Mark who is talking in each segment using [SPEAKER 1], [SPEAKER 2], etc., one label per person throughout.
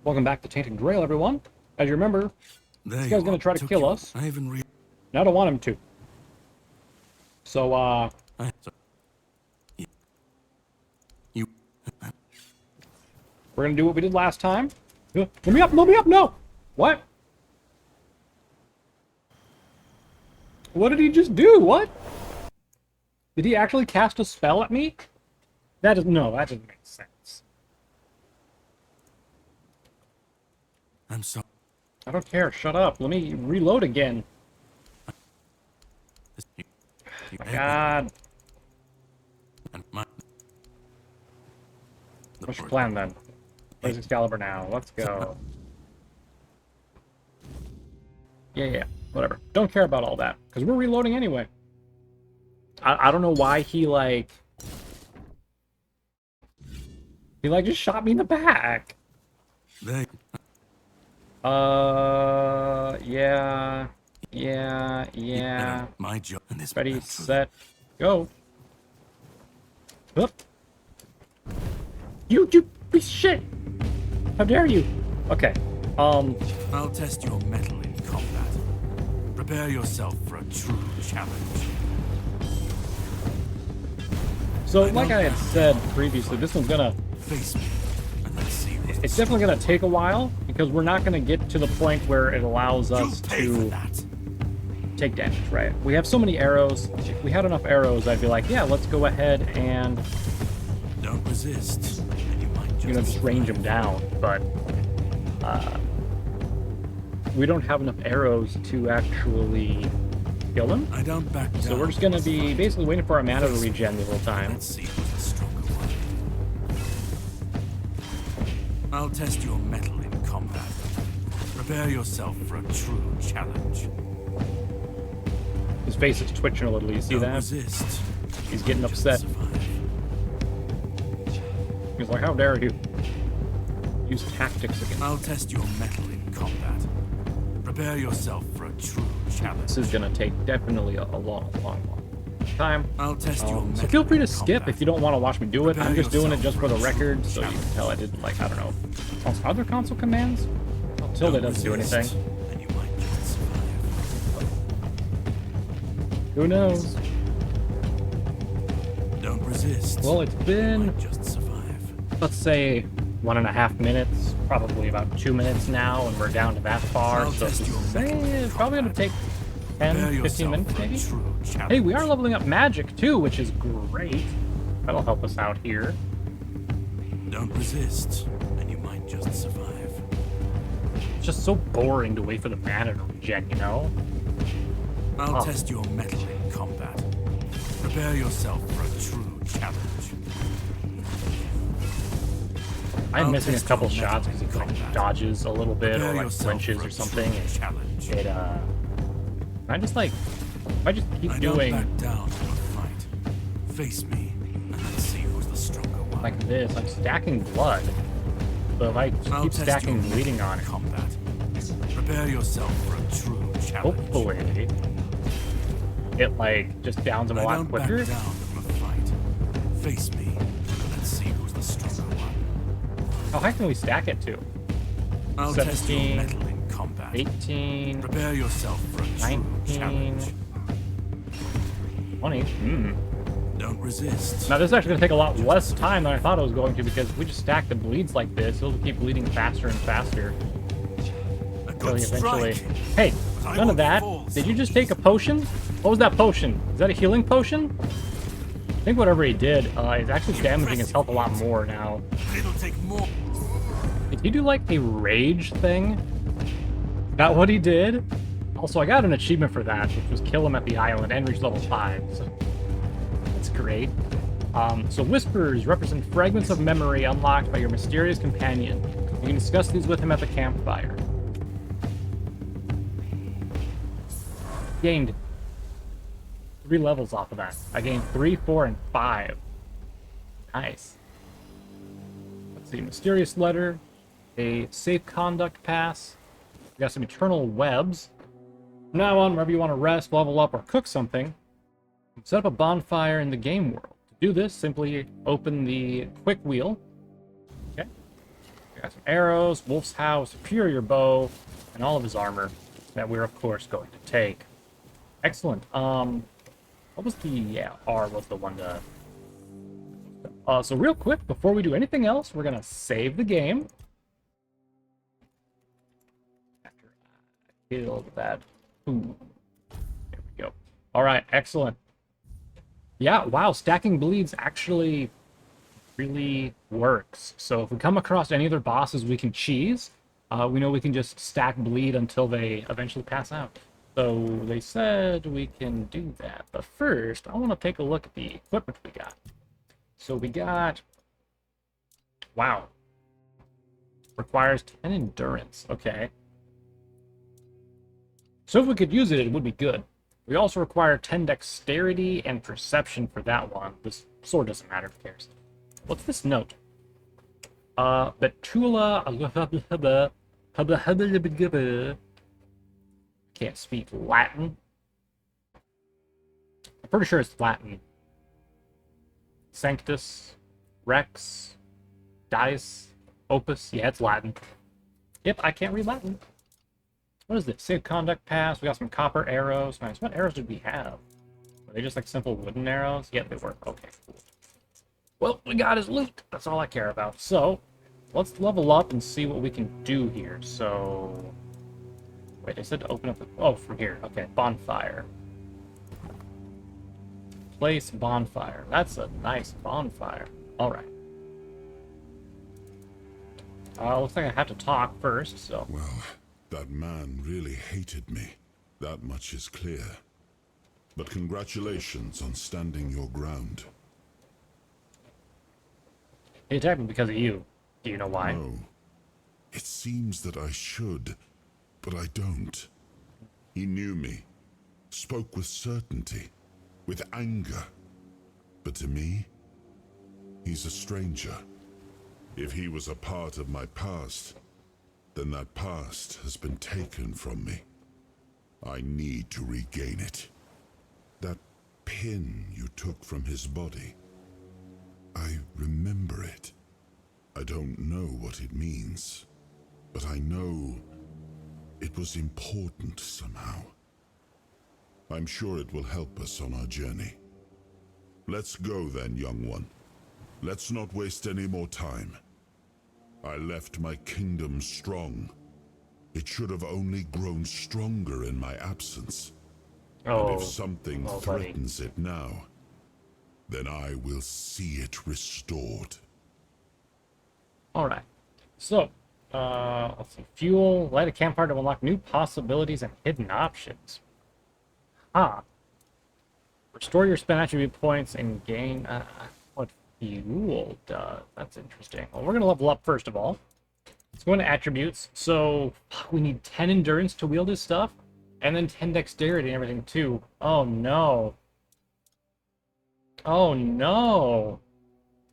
[SPEAKER 1] Welcome back to Tainted Grail, everyone. As you remember, this guy's gonna try to kill us. And I don't want him to. So, we're gonna do what we did last time. Let me up, no! What? What did he just do? What? Did he actually cast a spell at me? That doesn't make sense.
[SPEAKER 2] I'm sorry.
[SPEAKER 1] I don't care, shut up. Let me reload again. Oh my god. What's your plan then? Where's Excalibur now? Let's go. Yeah, whatever. Don't care about all that, because we're reloading anyway. I don't know why he just shot me in the back. Yeah.
[SPEAKER 2] My job in this.
[SPEAKER 1] Ready, set, go. Up. You piece of shit! How dare you? Okay.
[SPEAKER 2] I'll test your mettle in combat. Prepare yourself for a true challenge.
[SPEAKER 1] So, like I had said previously, this one's gonna
[SPEAKER 2] face me, and let's see.
[SPEAKER 1] It's definitely gonna take a while because we're not gonna get to the point where it allows us to take damage, right? We have so many arrows. If we had enough arrows, I'd be like, yeah, let's go ahead and
[SPEAKER 2] don't resist. And you might
[SPEAKER 1] just range them down. But we don't have enough arrows to actually kill him.
[SPEAKER 2] I don't back down.
[SPEAKER 1] So we're just gonna be basically waiting for our mana to regen the whole time.
[SPEAKER 2] Let's see who's the stronger one. I'll test your mettle in combat. Prepare yourself for a true challenge.
[SPEAKER 1] His face is twitching a little. You see
[SPEAKER 2] don't
[SPEAKER 1] that?
[SPEAKER 2] Resist.
[SPEAKER 1] He's getting upset. He's like, how dare you use tactics against me.
[SPEAKER 2] I'll test your mettle in combat. Prepare yourself for a true challenge.
[SPEAKER 1] This is gonna take definitely a long time.
[SPEAKER 2] I'll test your mettle.
[SPEAKER 1] So feel free to
[SPEAKER 2] in
[SPEAKER 1] skip
[SPEAKER 2] combat.
[SPEAKER 1] if you don't want to watch me do it.
[SPEAKER 2] Prepare
[SPEAKER 1] I'm just doing it just for the
[SPEAKER 2] yourself
[SPEAKER 1] record,
[SPEAKER 2] a
[SPEAKER 1] so you
[SPEAKER 2] true
[SPEAKER 1] can tell I did, like, I don't know. Are there console commands? Oh, tilde doesn't do anything.
[SPEAKER 2] And you might just survive.
[SPEAKER 1] Who knows?
[SPEAKER 2] Don't resist.
[SPEAKER 1] Well, it's
[SPEAKER 2] You
[SPEAKER 1] been,
[SPEAKER 2] might just survive.
[SPEAKER 1] let's say, 1.5 minutes, probably about 2 minutes now, and we're down to that far.
[SPEAKER 2] I'll
[SPEAKER 1] So
[SPEAKER 2] test your
[SPEAKER 1] it's probably gonna take 10,
[SPEAKER 2] Prepare
[SPEAKER 1] 15
[SPEAKER 2] yourself
[SPEAKER 1] minutes
[SPEAKER 2] for a
[SPEAKER 1] maybe.
[SPEAKER 2] true challenge.
[SPEAKER 1] Hey, we are leveling up magic too, which is great. That'll help us out here.
[SPEAKER 2] Don't resist, and you might just survive.
[SPEAKER 1] It's just so boring to wait for the mana to regen, you know?
[SPEAKER 2] I'll
[SPEAKER 1] Oh.
[SPEAKER 2] test your mettle in combat. Prepare yourself for a true challenge.
[SPEAKER 1] I'm
[SPEAKER 2] I'll
[SPEAKER 1] missing a
[SPEAKER 2] test
[SPEAKER 1] couple
[SPEAKER 2] your
[SPEAKER 1] shots
[SPEAKER 2] mettle
[SPEAKER 1] because he
[SPEAKER 2] in
[SPEAKER 1] like
[SPEAKER 2] combat.
[SPEAKER 1] dodges a little bit
[SPEAKER 2] Prepare
[SPEAKER 1] or like
[SPEAKER 2] yourself
[SPEAKER 1] flinches
[SPEAKER 2] for
[SPEAKER 1] or
[SPEAKER 2] a
[SPEAKER 1] something.
[SPEAKER 2] true challenge.
[SPEAKER 1] It I just like, if I just keep
[SPEAKER 2] I
[SPEAKER 1] doing
[SPEAKER 2] don't back down from a fight. Face me, and let's see who's the stronger one.
[SPEAKER 1] like this, I'm stacking blood. So if I just
[SPEAKER 2] I'll
[SPEAKER 1] keep
[SPEAKER 2] test
[SPEAKER 1] stacking
[SPEAKER 2] your
[SPEAKER 1] bleeding
[SPEAKER 2] mettle
[SPEAKER 1] on
[SPEAKER 2] in
[SPEAKER 1] it,
[SPEAKER 2] combat. Prepare yourself for a true challenge.
[SPEAKER 1] hopefully it like just downs him a
[SPEAKER 2] I
[SPEAKER 1] lot
[SPEAKER 2] don't
[SPEAKER 1] quicker.
[SPEAKER 2] back down from a fight. Face me, and let's see who's the stronger one.
[SPEAKER 1] How high can we stack it to?
[SPEAKER 2] I'll test your
[SPEAKER 1] 17,
[SPEAKER 2] mettle in combat.
[SPEAKER 1] 18,
[SPEAKER 2] Prepare yourself for a true
[SPEAKER 1] 19.
[SPEAKER 2] challenge.
[SPEAKER 1] 20.
[SPEAKER 2] Don't resist.
[SPEAKER 1] Now this is actually going to take a lot less time than I thought it was going to because if we just stack the bleeds like this, it'll keep bleeding faster and faster.
[SPEAKER 2] A
[SPEAKER 1] Until
[SPEAKER 2] good
[SPEAKER 1] he eventually...
[SPEAKER 2] strike.
[SPEAKER 1] Hey,
[SPEAKER 2] But I
[SPEAKER 1] none of
[SPEAKER 2] won't
[SPEAKER 1] that.
[SPEAKER 2] fall
[SPEAKER 1] Did
[SPEAKER 2] so
[SPEAKER 1] you just take a potion? What was that potion? Is that a healing potion? I think whatever he did is actually damaging his health a lot more now.
[SPEAKER 2] It'll take more.
[SPEAKER 1] Did he do like a rage thing? Is that what he did? Also, I got an achievement for that, which was kill him at the island and reach level 5. So that's great. So whispers represent fragments of memory unlocked by your mysterious companion. You can discuss these with him at the campfire. Gained 3 levels off of that. I gained 3, 4, and 5. Nice. Let's see, mysterious letter, a safe conduct pass. We got some eternal webs. From now on, wherever you want to rest, level up, or cook something, set up a bonfire in the game world. To do this, simply open the quick wheel. Okay. We got some arrows, Wolf's House, Superior Bow, and all of his armor that we're, of course, going to take. Excellent. What was the... Yeah, R was the one to... so real quick, before we do anything else, we're going to save the game. After I killed that food. There we go. All right, excellent. Yeah, wow, stacking bleeds actually really works. So if we come across any other bosses we can cheese, we know we can just stack bleed until they eventually pass out. So they said we can do that. But first, I want to take a look at the equipment we got. So we got... Wow. Requires 10 endurance. Okay. So if we could use it, it would be good. We also require 10 dexterity and perception for that one. This sword doesn't matter, who cares. What's this note? Betula... Can't speak Latin. I'm pretty sure it's Latin. Sanctus, Rex, Dice, Opus. Yeah, it's Latin. Yep, I can't read Latin. What is this? Safe conduct pass. We got some copper arrows. Nice. What arrows did we have? Were they just like simple wooden arrows? Yeah, they were. Okay, cool. Well, we got his loot. That's all I care about. So, let's level up and see what we can do here. So... Wait, I said to open up the... Oh, from here. Okay, bonfire. Place bonfire. That's a nice bonfire. Alright. Looks like I have to talk first, so...
[SPEAKER 3] Well, that man really hated me. That much is clear. But congratulations on standing your ground.
[SPEAKER 1] He attacked me because of you. Do you know why?
[SPEAKER 3] No. It seems that I should, but I don't. He knew me, spoke with certainty, with anger. But to me, he's a stranger. If he was a part of my past, then that past has been taken from me. I need to regain it. That pin you took from his body, I remember it. I don't know what it means, but I know it was important somehow. I'm sure it will help us on our journey. Let's go then, young one. Let's not waste any more time. I left my kingdom strong. It should have only grown stronger in my absence.
[SPEAKER 1] Oh,
[SPEAKER 3] And if something
[SPEAKER 1] buddy.
[SPEAKER 3] threatens it now, then I will see it restored.
[SPEAKER 1] Alright. So, let's see. Fuel, light a campfire to unlock new possibilities and hidden options. Ah. Restore your spend attribute points and gain what fuel does. That's interesting. Well, we're going to level up first of all. Let's go into attributes. So, we need 10 endurance to wield his stuff, and then 10 dexterity and everything too. Oh no. Oh no.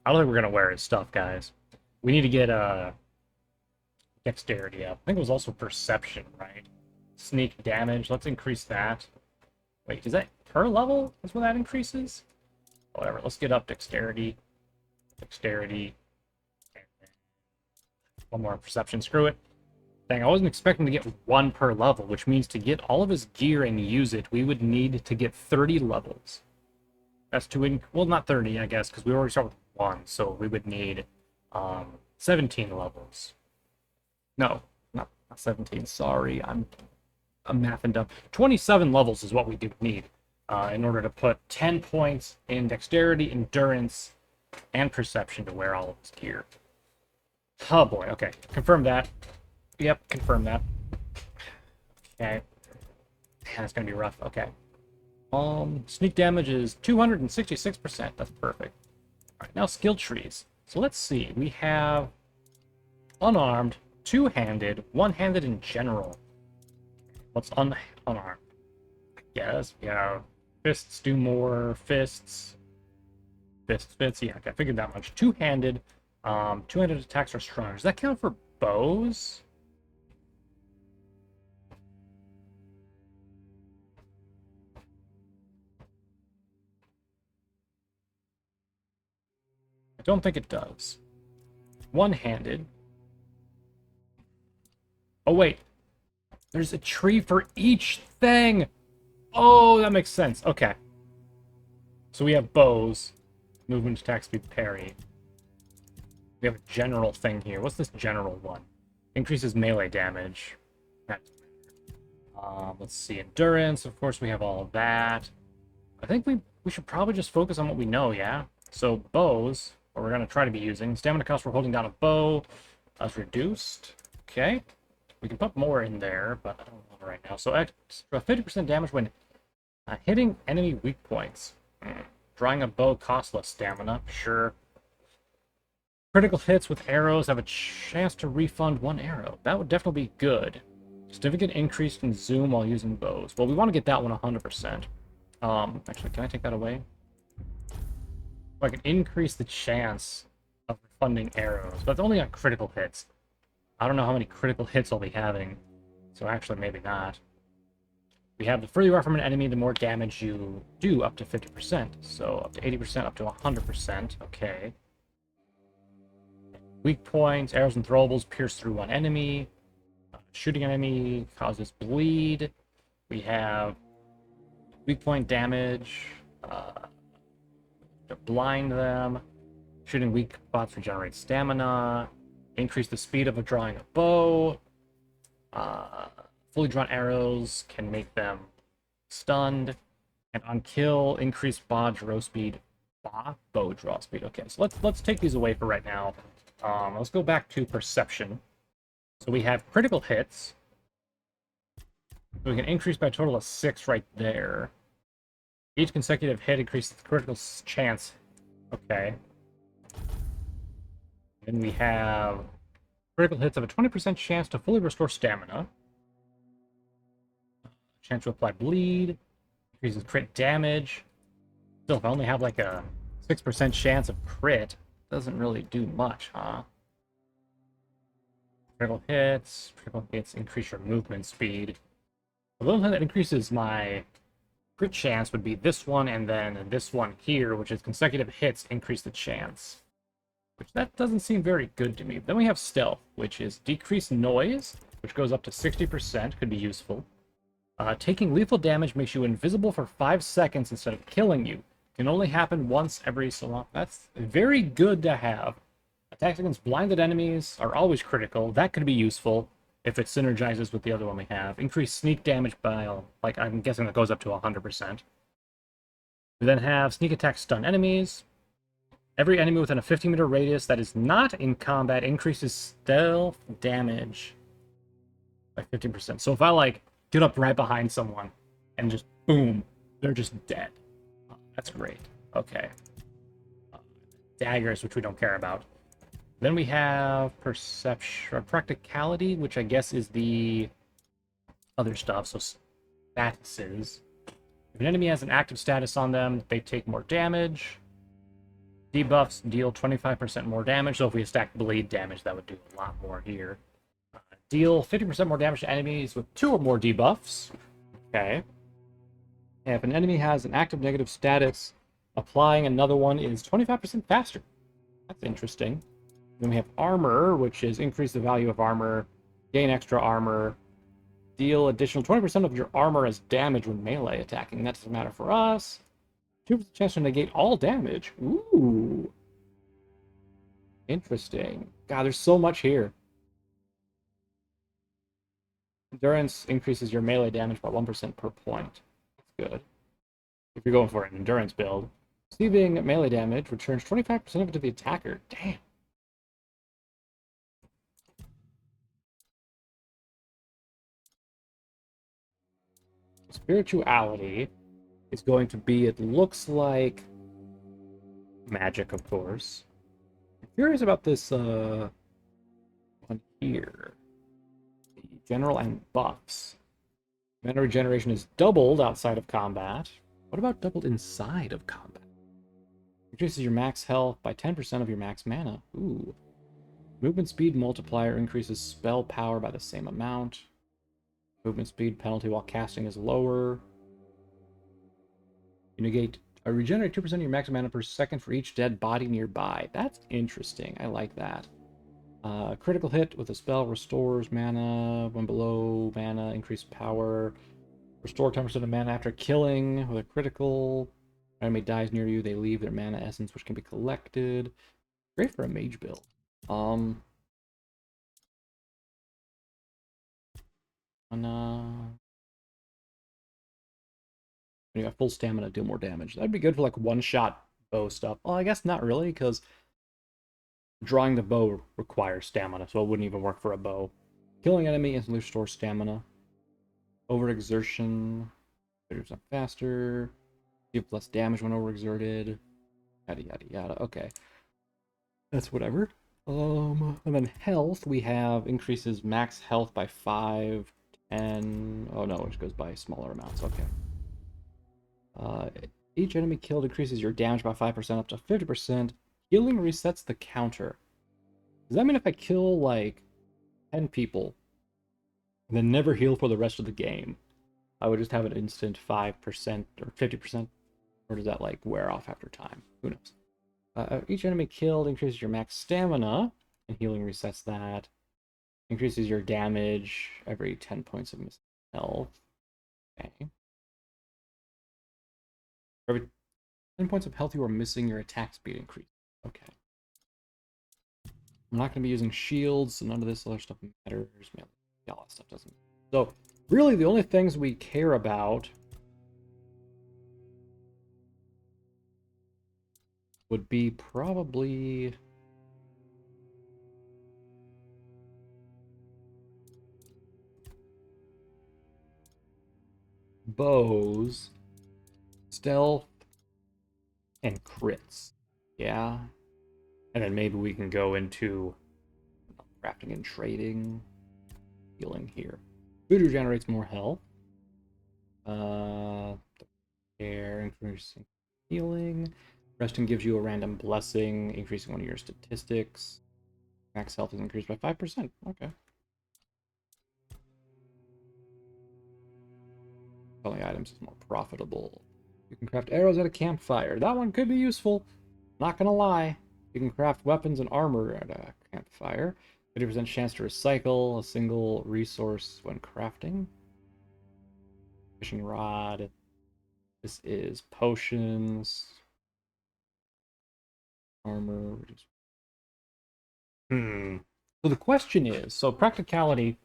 [SPEAKER 1] I don't think we're going to wear his stuff, guys. We need to get dexterity up. I think it was also perception, right? Sneak damage. Let's increase that. Wait, is that per level? That's when that increases? Whatever. Let's get up dexterity. Dexterity. One more perception. Screw it. Dang, I wasn't expecting to get one per level, which means to get all of his gear and use it, we would need to get 30 levels. That's well, not 30, I guess, because we already start with 1, so we would need 17 levels. No, not 17. Sorry, I'm mathing dumb. 27 levels is what we do need in order to put 10 points in dexterity, endurance, and perception to wear all of his gear. Oh boy, okay. Confirm that. Yep, confirm that. Okay. Man, it's gonna be rough. Okay. Sneak damage is 266%. That's perfect. Alright, now skill trees. So let's see. We have unarmed, two-handed, one-handed in general. What's unarmed? I guess we have fists do more, fists. Fists, yeah, okay, I figured that much. Two-handed, two-handed attacks are stronger. Does that count for bows? I don't think it does. One-handed. Oh, wait. There's a tree for each thing. Oh, that makes sense. Okay. So we have bows. Movement, attack, speed, parry. We have a general thing here. What's this general one? Increases melee damage. Let's see. Endurance. Of course, we have all of that. I think we should probably just focus on what we know, yeah? So bows, what we're going to try to be using. Stamina cost for holding down a bow is reduced. Okay. We can put more in there, but I don't want it right now. So extra 50% damage when hitting enemy weak points. Drawing a bow costs less stamina. Sure. Critical hits with arrows have a chance to refund 1 arrow. That would definitely be good. Significant increase in zoom while using bows. Well, we want to get that one 100%. Actually, can I take that away? I can increase the chance of refunding arrows, but it's only on critical hits. I don't know how many critical hits I'll be having, so actually maybe not. We have the further you are from an enemy, the more damage you do, up to 50%. So up to 80%, up to 100%. Okay. Weak points, arrows and throwables pierce through one enemy. Shooting an enemy causes bleed. We have weak point damage. To blind them. Shooting weak spots regenerates stamina. Increase the speed of drawing a bow. Fully drawn arrows can make them stunned. And on kill, increase bow draw speed. Bow draw speed. Okay, so let's take these away for right now. Let's go back to perception. So we have critical hits. So we can increase by a total of 6 right there. Each consecutive hit increases the critical chance. Okay. Then we have critical hits have a 20% chance to fully restore stamina. Chance to apply bleed. Increases crit damage. Still, if I only have like a 6% chance of crit, doesn't really do much, huh? Critical hits increase your movement speed. The little thing that increases my crit chance would be this one, and then this one here, which is consecutive hits increase the chance. Which that doesn't seem very good to me. Then we have stealth, which is decreased noise, which goes up to 60%, could be useful. Taking lethal damage makes you invisible for 5 seconds instead of killing you. Can only happen once every so long. That's very good to have. Attacks against blinded enemies are always critical. That could be useful if it synergizes with the other one we have. Increased sneak damage by, like, I'm guessing that goes up to 100%. We then have sneak attack stun enemies. Every enemy within a 50-meter radius that is not in combat increases stealth damage by 15%. So if I, like, get up right behind someone and just boom, they're just dead. That's great. Okay. Daggers, which we don't care about. Then we have perception or practicality, which I guess is the other stuff. So statuses. If an enemy has an active status on them, they take more damage. Debuffs deal 25% more damage. So if we stack bleed damage, that would do a lot more here. Deal 50% more damage to enemies with 2 or more debuffs. Okay. And if an enemy has an active negative status, applying another one is 25% faster. That's interesting. Then we have armor, which is increase the value of armor, gain extra armor, deal additional 20% of your armor as damage when melee attacking. That doesn't matter for us. 2% chance to negate all damage. Ooh. Interesting. God, there's so much here. Endurance increases your melee damage by 1% per point. That's good. If you're going for an endurance build. Receiving melee damage returns 25% of it to the attacker. Damn. Spirituality is going to be, it looks like, magic, of course. I'm curious about this one here. The general and buffs. Mana regeneration is doubled outside of combat. What about doubled inside of combat? Reduces your max health by 10% of your max mana. Ooh. Movement speed multiplier increases spell power by the same amount. Movement speed penalty while casting is lower. You negate or regenerate 2% of your max mana per second for each dead body nearby. That's interesting. I like that. Critical hit with a spell restores mana when below mana, increased power. Restore 10% of mana after killing with a critical. Enemy dies near you, they leave their mana essence, which can be collected. Great for a mage build. When you got full stamina, do more damage. That'd be good for like one-shot bow stuff. Well, I guess not really, because drawing the bow requires stamina, so it wouldn't even work for a bow. Killing enemy instantly restores stamina. Overexertion. 30% faster. Give less damage when overexerted. Yada yada yada. Okay. That's whatever. And then health, we have increases max health by 5, 10. Oh no, which goes by smaller amounts. Okay. Each enemy killed increases your damage by 5% up to 50%. Healing resets the counter. Does that mean if I kill like 10 people and then never heal for the rest of the game, I would just have an instant 5% or 50%? Or does that like wear off after time? Who knows? Each enemy killed increases your max stamina, and healing resets that. Increases your damage every 10 points of missing health. Okay. For every 10 points of health you are missing, your attack speed increases. Okay. I'm not going to be using shields, so none of this other stuff matters. Man, all that stuff doesn't. So, really, the only things we care about would be probably bows, stealth, and crits. Yeah. And then maybe we can go into crafting and trading. Healing here. Voodoo generates more health. Air increasing healing. Resting gives you a random blessing, increasing one of your statistics. Max health is increased by 5%. Okay. Selling items is more profitable. You can craft arrows at a campfire. That one could be useful. Not gonna lie. You can craft weapons and armor at a campfire. 50% chance to recycle a single resource when crafting. Fishing rod. This is potions. Armor. So the question is, so practicality,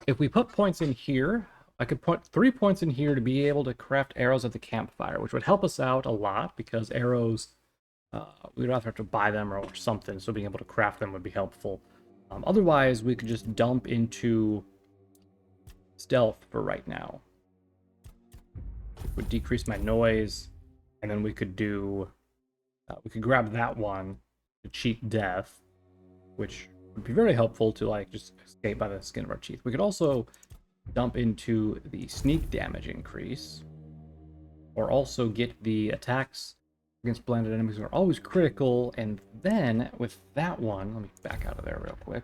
[SPEAKER 1] if we put points in here, I could put 3 points in here to be able to craft arrows at the campfire, which would help us out a lot because arrows, we would have to buy them or something, so being able to craft them would be helpful. Otherwise, we could just dump into stealth for right now. It would decrease my noise, and then we could do, we could grab that one to cheat death, which would be very helpful to like just escape by the skin of our teeth. We could also dump into the sneak damage increase, or also get the attacks against blinded enemies that are always critical, and then with that one, let me back out of there real quick.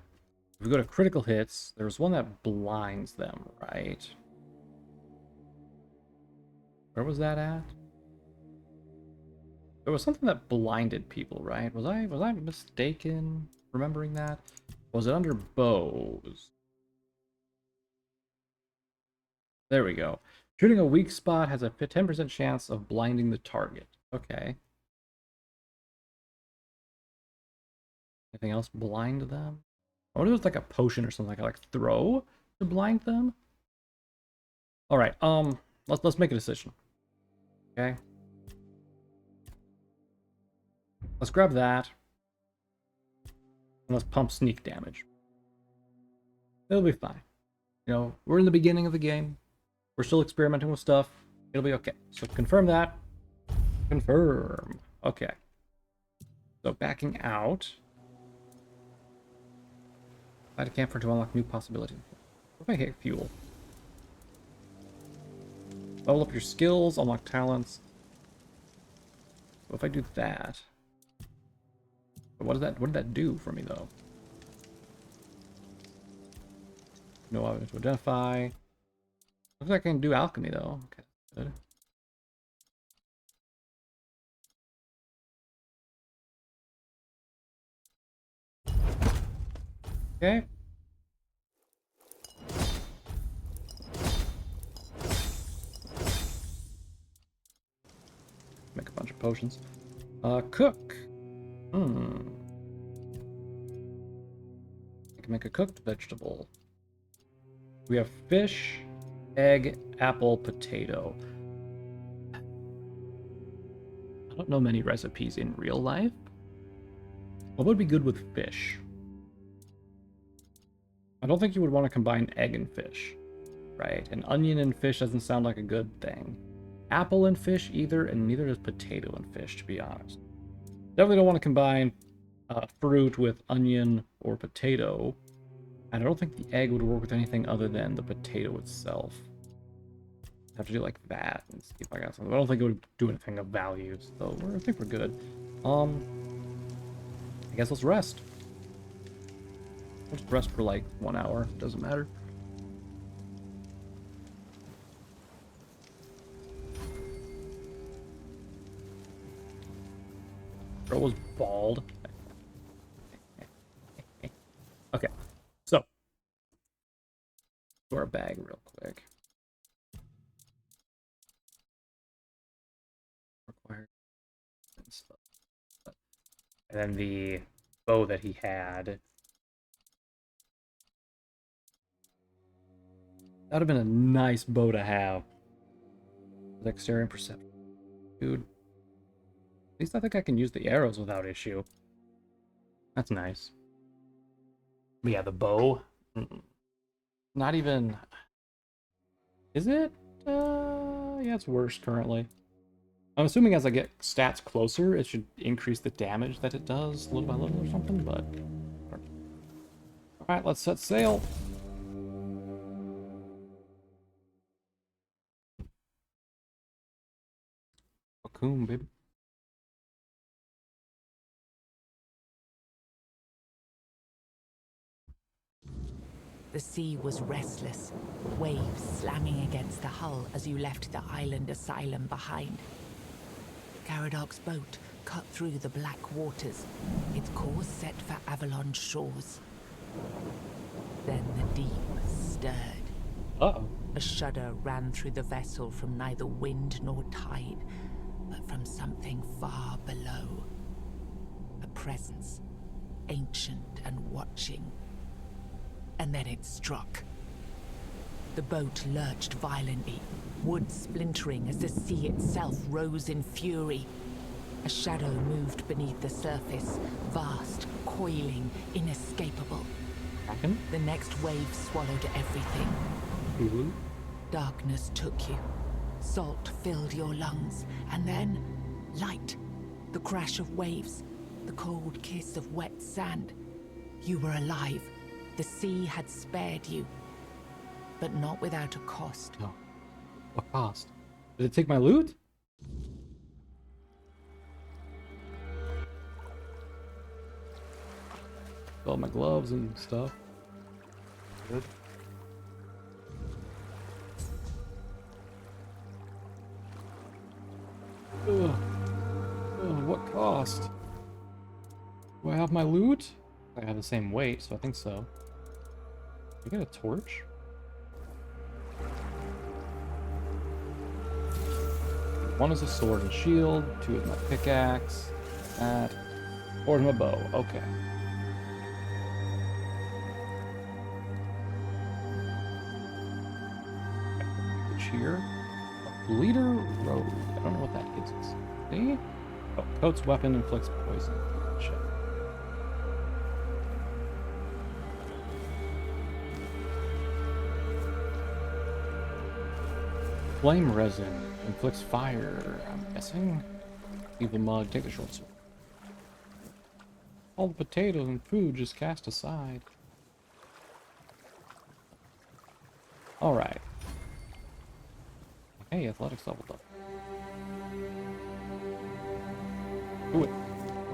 [SPEAKER 1] If we go to critical hits, there's one that blinds them, right? Where was that at? There was something that blinded people, right? Was I mistaken remembering that? Was it under bows? There we go. Shooting a weak spot has a 10% chance of blinding the target. Okay. Anything else blind them? I wonder if it's like a potion or something like throw to blind them. All right. Let's make a decision. Okay. Let's grab that. And let's pump sneak damage. It'll be fine. You know, we're in the beginning of the game. We're still experimenting with stuff. It'll be okay. So confirm that. Confirm. Okay. So backing out. Find a camper to unlock new possibilities. What if I hit fuel? Level up your skills, unlock talents. What if I do that? What did that do for me though? No evidence to identify. Looks like I can do alchemy though. Okay, good. Okay. Make a bunch of potions. Cook. I can make a cooked vegetable. We have fish, egg, apple, potato. I don't know many recipes in real life. What would be good with fish? I don't think you would want to combine egg and fish, right? An onion and fish doesn't sound like a good thing. Apple and fish either, and neither does potato and fish, to be honest. Definitely don't want to combine fruit with onion or potato. And I don't think the egg would work with anything other than the potato itself. I have to do like that and see if I got something. I don't think it would do anything of value, so I think we're good. I guess let's rest. Let's rest for like 1 hour. Doesn't matter. Girl was bald. Okay, so to our bag real quick. Required stuff. And then the bow that he had. That would have been a nice bow to have. Dexterity and perception. Dude. At least I think I can use the arrows without issue. That's nice. But yeah, the bow. Not even... Is it? Yeah, it's worse currently. I'm assuming as I get stats closer, it should increase the damage that it does little by little or something, but... Alright, let's set sail. Cocoon, baby.
[SPEAKER 4] The sea was restless, waves slamming against the hull as you left the island asylum behind. Caradoc's boat cut through the black waters, its course set for Avalon's shores. Then the deep stirred.
[SPEAKER 1] Uh-oh.
[SPEAKER 4] A shudder ran through the vessel from neither wind nor tide, but from something far below. A presence, ancient and watching. And then it struck. The boat lurched violently, wood splintering as the sea itself rose in fury. A shadow moved beneath the surface, vast, coiling, inescapable.
[SPEAKER 1] Kraken?
[SPEAKER 4] The next wave swallowed everything.
[SPEAKER 1] Mm-hmm.
[SPEAKER 4] Darkness took you. Salt filled your lungs, and then light. The crash of waves, the cold kiss of wet sand. You were alive. The sea had spared you, but not without a cost.
[SPEAKER 1] No. What cost? Did it take my loot? All my gloves and stuff. Good. Ugh. Ugh, what cost? Do I have my loot? I have the same weight, so I think so. Can I get a torch? One is a sword and shield, 2 is my pickaxe, that, 4 is my bow, okay. Cheer. A bleeder road. I don't know what that gives us. See? Oh, coat's weapon inflicts poison. Check. Flame resin inflicts fire, I'm guessing. Evil mug, take the short sword. All the potatoes and food just cast aside. Alright. Hey, athletics leveled up. Do it.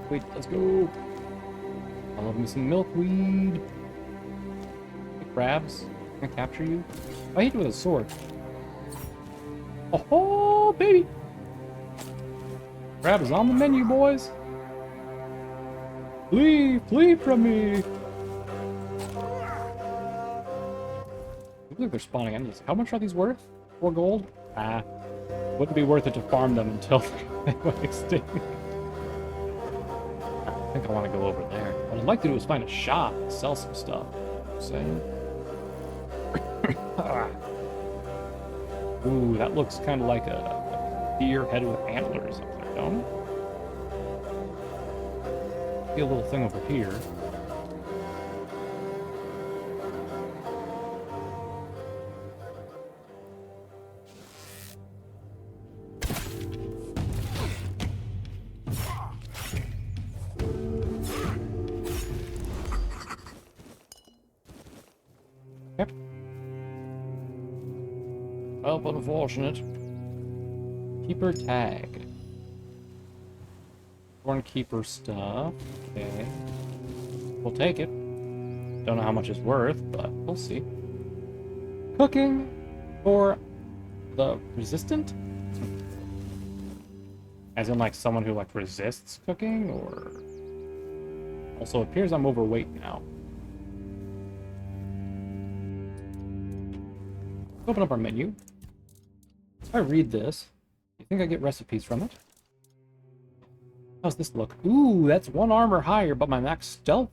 [SPEAKER 1] Wait, let's go. I love me some milkweed. Hey, crabs. Can I capture you? I hit you with a sword. Oh, baby! Crab is on the menu, boys. Flee from me. Look, they're spawning endless. How much are these worth? 4 gold? Ah, wouldn't be worth it to farm them until they went extinct. I think I want to go over there. What I'd like to do is find a shop and sell some stuff. Saying. Ooh, that looks kind of like a deer head with antlers up there, don't it? See a little thing over here. Yep. Well, but unfortunate. Keeper tag. Keeper stuff. Okay. We'll take it. Don't know how much it's worth, but we'll see. Cooking for the resistant? As in, like, someone who, like, resists cooking, or... Also, it appears I'm overweight now. Open up our menu. If I read this, you think I get recipes from it? How's this look? Ooh, that's 1 armor higher, but my max health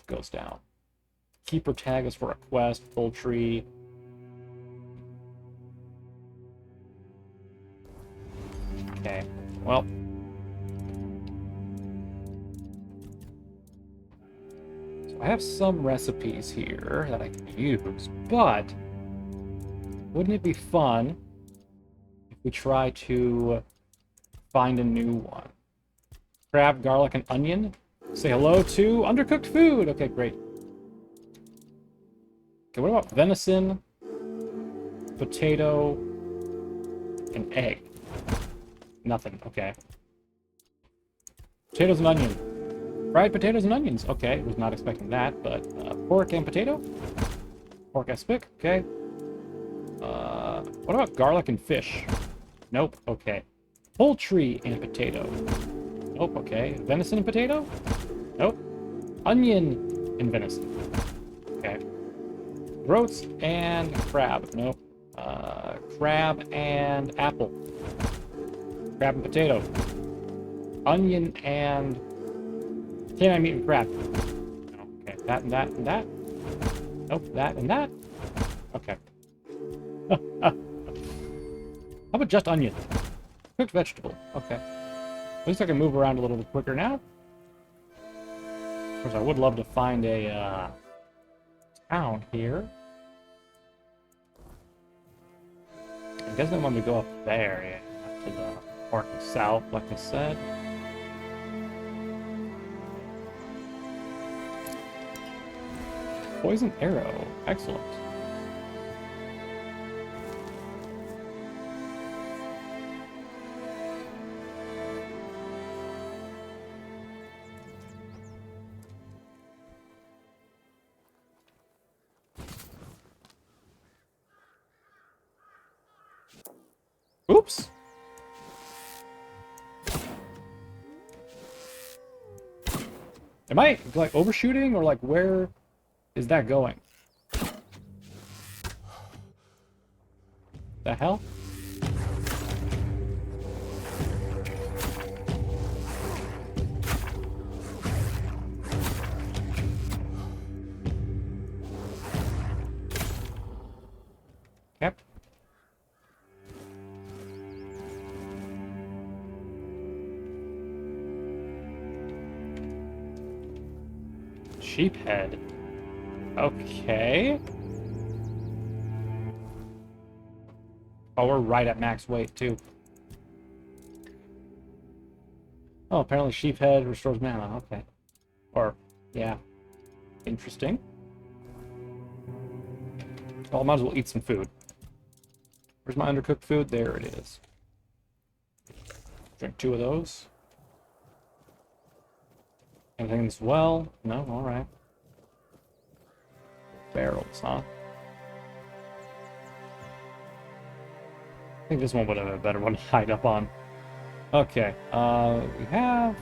[SPEAKER 1] goes down. Keeper tag is for a quest, poultry. Okay, well. So I have some recipes here that I can use, but wouldn't it be fun if we try to find a new one? Crab, garlic, and onion. Say hello to undercooked food. Okay, great. Okay, what about venison, potato, and egg? Nothing. Okay. Potatoes and onion. Fried potatoes and onions. Okay, was not expecting that, but pork and potato. Pork aspic. Okay. What about garlic and fish? Nope. Okay. Poultry and potato. Nope, okay. Venison and potato? Nope. Onion and venison. Okay. Groats and crab. Nope. Crab and apple. Crab and potato. Onion and... Canine meat and crab. Okay, that and that and that. Nope, that and that. Okay. How about just onion? Cooked vegetable. Okay. At least I can move around a little bit quicker now. Of course, I would love to find a town here. I guess I want to go up there, yeah. Up to the north and south, like I said. Poison arrow. Excellent. Oops. Am I, like, overshooting, or, like, where is that going? The hell? Yep. Sheep head. Okay. Oh, we're right at max weight, too. Oh, apparently sheep head restores mana. Okay. Or, yeah. Interesting. Well, I might as well eat some food. Where's my undercooked food? There it is. Drink 2 of those. Anything as well? No? Alright. Barrels, huh? I think this one would have been a better one to hide up on. Okay, we have...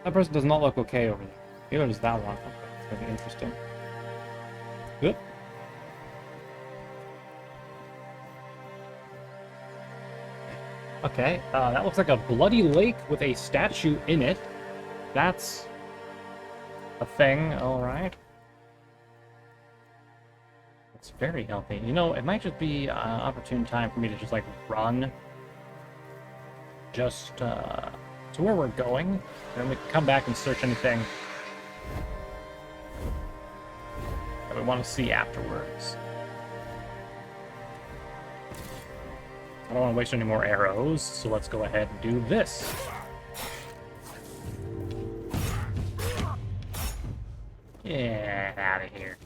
[SPEAKER 1] That person does not look okay over there. Neither does that one. Okay, it's gonna be interesting. Good. Okay, that looks like a bloody lake with a statue in it. That's a thing, alright. It's very healthy. You know, it might just be an opportune time for me to just, like, run just to where we're going, and then we can come back and search anything that we want to see afterwards. I don't want to waste any more arrows, so let's go ahead and do this. Get out of here.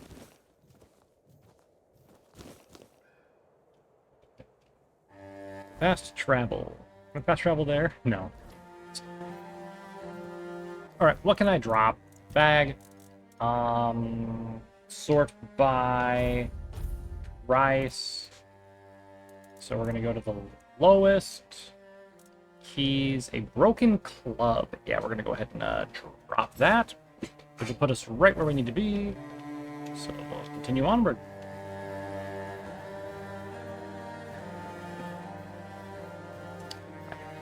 [SPEAKER 1] Fast travel. Can I fast travel there? No. Alright, what can I drop? Bag. Sort by rice. So we're gonna go to the lowest. Keys, a broken club. Yeah, we're gonna go ahead and drop that, which will put us right where we need to be. So let's continue onward.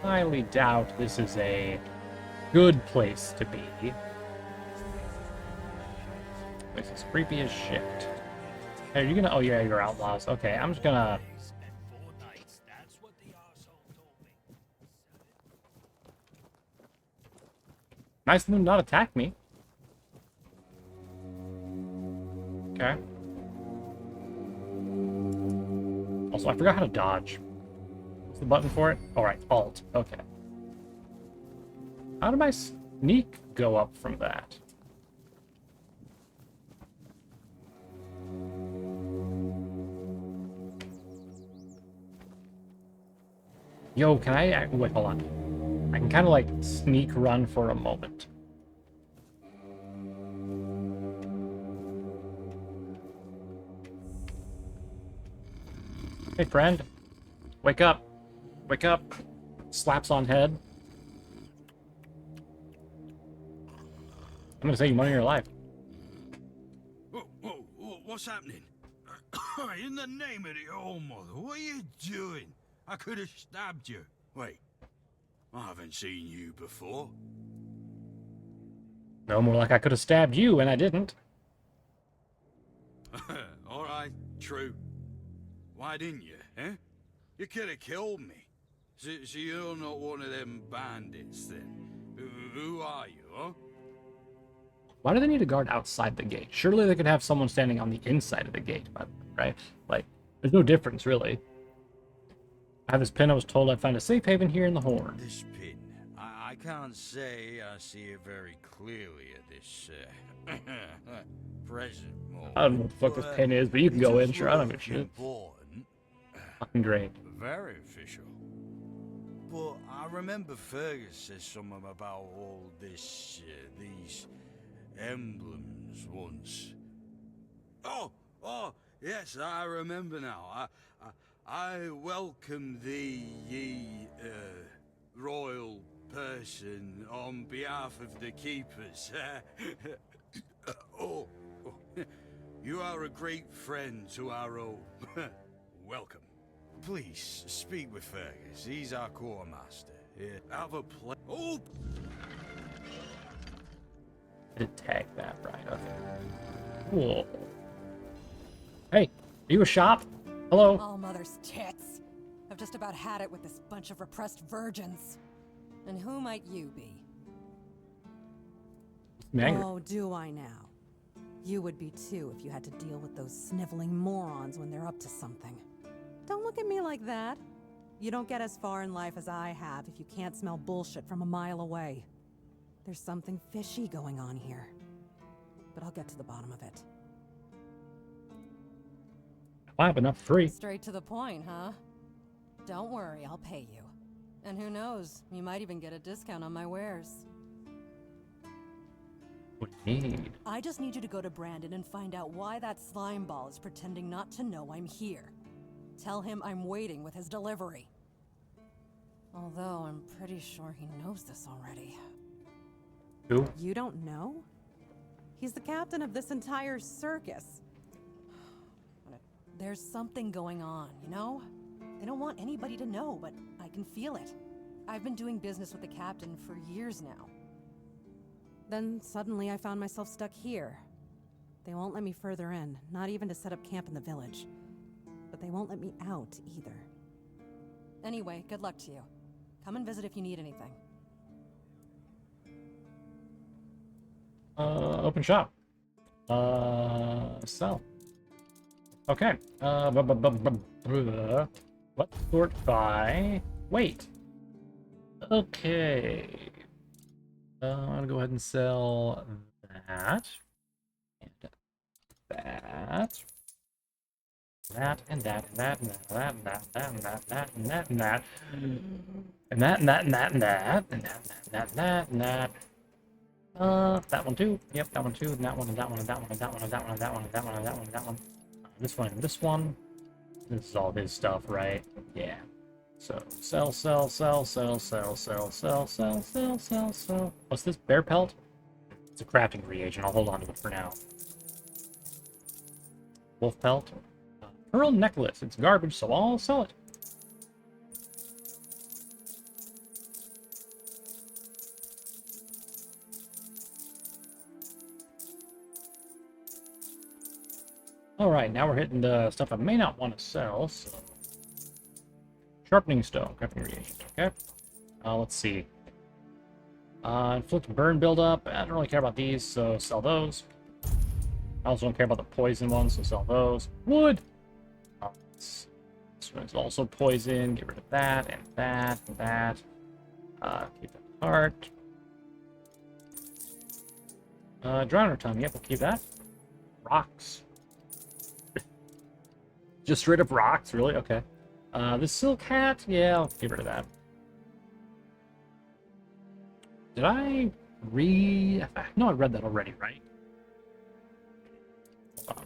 [SPEAKER 1] I highly doubt this is a good place to be. This is creepy as shit. Hey, are you gonna? Oh yeah, you're outlaws. Okay, I'm just gonna. Nice of them not attack me. Okay. Also, I forgot how to dodge. What's the button for it? Alright, Alt. Okay. How did my sneak go up from that? Yo, can I... Wait, hold on. I can kind of, like, sneak run for a moment. Hey, friend. Wake up. Wake up. Slaps on head. I'm gonna save you money in your life.
[SPEAKER 2] Whoa, what's happening? In the name of the old mother, what are you doing? I could have stabbed you. Wait, I haven't seen you before.
[SPEAKER 1] No, more like I could have stabbed you, and I didn't.
[SPEAKER 2] All right, true. Why didn't you, eh? You could have killed me. So you're not one of them bandits, then? Who are you, huh?
[SPEAKER 1] Why do they need a guard outside the gate? Surely they could have someone standing on the inside of the gate, right? Like, there's no difference, really. I have this pin. I was told I'd find a safe haven here in the Horn.
[SPEAKER 2] This pin, I can't say I see it very clearly at this present moment.
[SPEAKER 1] I don't know what the fuck this pin is, but you can go in. Sure, I don't give a shit.
[SPEAKER 2] Important.
[SPEAKER 1] Fucking great.
[SPEAKER 2] Very official. But I remember Fergus said something about all this, these emblems once. Oh, yes, I remember now. I welcome thee, ye, royal person, on behalf of the keepers. You are a great friend to our own. Welcome. Please, speak with Fergus. He's our quartermaster. Here, have a play. Oh!
[SPEAKER 1] I did tag that, right? Okay. Cool. Hey, are you a shop? Hello?
[SPEAKER 5] All mother's tits. I've just about had it with this bunch of repressed virgins. And who might you be?
[SPEAKER 1] I'm angry.
[SPEAKER 5] Oh, do I now? You would be too if you had to deal with those sniveling morons when they're up to something. Don't look at me like that. You don't get as far in life as I have if you can't smell bullshit from a mile away. There's something fishy going on here. But I'll get to the bottom of it.
[SPEAKER 1] I have enough free.
[SPEAKER 5] Straight to the point, huh? Don't worry, I'll pay you. And who knows, you might even get a discount on my wares.
[SPEAKER 1] What do you need?
[SPEAKER 5] I just need you to go to Brandon and find out why that slime ball is pretending not to know I'm here. Tell him I'm waiting with his delivery. Although I'm pretty sure he knows this already.
[SPEAKER 1] Who?
[SPEAKER 5] You don't know? He's the captain of this entire circus. There's something going on, you know? They don't want anybody to know, but I can feel it. I've been doing business with the captain for years now. Then suddenly I found myself stuck here. They won't let me further in, not even to set up camp in the village. But they won't let me out either. Anyway, good luck to you. Come and visit if you need anything.
[SPEAKER 1] Open shop. Sell. Okay. Let's sort by weight. Okay. I'm gonna go ahead and sell that. And that. That and that and that and that and that and that and that and that and that and that and that and that and that and that and that and that. That one too. Yep, that one too. And that one and that one and that one and that one and that one and that one and that one and that one and that one. This one and this one. This is all his stuff, right? Yeah. So sell, sell, sell, sell, sell, sell, sell, sell, sell, sell, sell. What's this? Bear pelt? It's a crafting reagent. I'll hold on to it for now. Wolf pelt. Pearl necklace. It's garbage, so I'll sell it. Alright, now we're hitting the stuff I may not want to sell, so... Sharpening stone, crafting reagent, okay? Let's see. Inflict burn buildup. I don't really care about these, so sell those. I also don't care about the poison ones, so sell those. Wood! This one's also poison. Get rid of that, and that, and that. Keep that heart. Drowner tongue, yep, we'll keep that. Rocks. Just straight up rocks, really? Okay. The silk hat, yeah, I'll get rid of that. Did I read? No, I read that already, right? Hold on.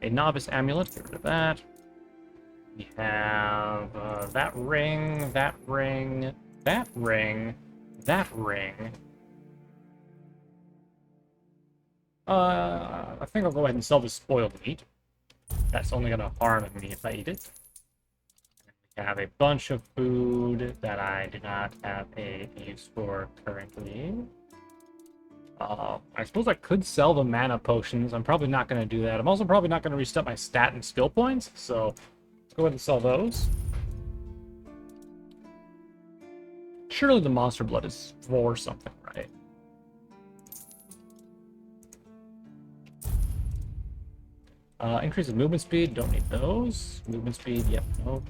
[SPEAKER 1] A novice amulet, get rid of that. We have that ring, that ring, that ring, that ring. I think I'll go ahead and sell this spoiled meat. That's only going to harm me if I eat it. We have a bunch of food that I do not have a use for currently. I suppose I could sell the mana potions. I'm probably not going to do that. I'm also probably not going to reset my stat and skill points, so let's go ahead and sell those. Surely the monster blood is for something, right? Increase of movement speed, don't need those. Movement speed, yep, nope.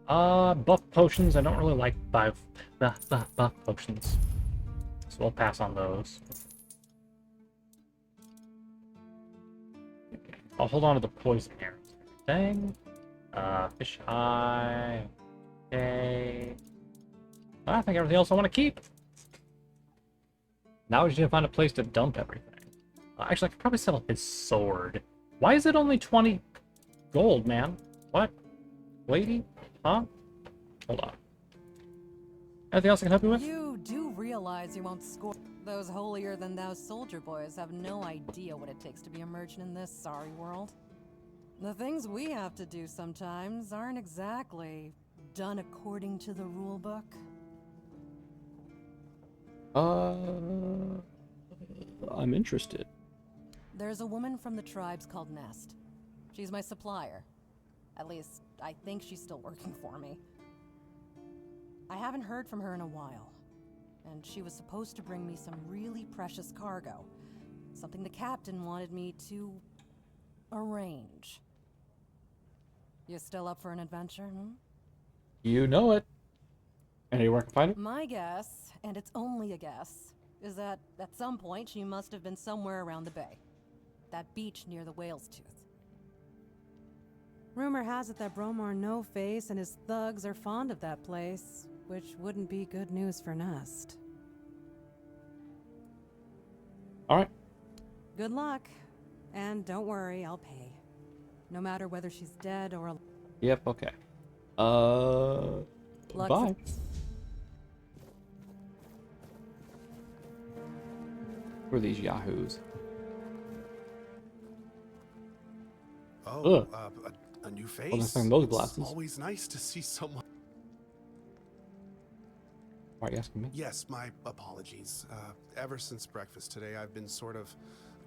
[SPEAKER 1] Buff potions, I don't really like buff potions. So we'll pass on those. Okay. I'll hold on to the poison arrows and everything. Fish eye. Okay. I think everything else I want to keep. Now we just need to find a place to dump everything. Actually, I could probably sell his sword. Why is it only 20 gold, man? What? Lady? Huh? Hold on. Anything else I can help you with?
[SPEAKER 5] You do realize you won't score. Those holier-than-thou soldier boys have no idea what it takes to be a merchant in this sorry world. The things we have to do sometimes aren't exactly done according to the rule book.
[SPEAKER 1] I'm interested.
[SPEAKER 5] There's a woman from the tribes called Nest. She's my supplier. At least, I think she's still working for me. I haven't heard from her in a while. And she was supposed to bring me some really precious cargo. Something the captain wanted me to arrange. You still up for an adventure, hmm?
[SPEAKER 1] You know it. Anywhere I can find it?
[SPEAKER 5] My guess, and it's only a guess, is that at some point she must have been somewhere around the bay. That beach near the Whale's Tooth. Rumor has it that Bromar No-Face and his thugs are fond of that place, which wouldn't be good news for Nest.
[SPEAKER 1] Alright.
[SPEAKER 5] Good luck. And don't worry, I'll pay. No matter whether she's dead or alive.
[SPEAKER 1] Yep, okay.
[SPEAKER 5] Luck's
[SPEAKER 1] Bye. Who are these yahoos?
[SPEAKER 6] Oh, a new face.
[SPEAKER 1] Wasn't expecting those
[SPEAKER 6] It's
[SPEAKER 1] glasses.
[SPEAKER 6] always nice to see someone.
[SPEAKER 1] Why are you asking me?
[SPEAKER 6] Yes, my apologies. Ever since breakfast today, I've been sort of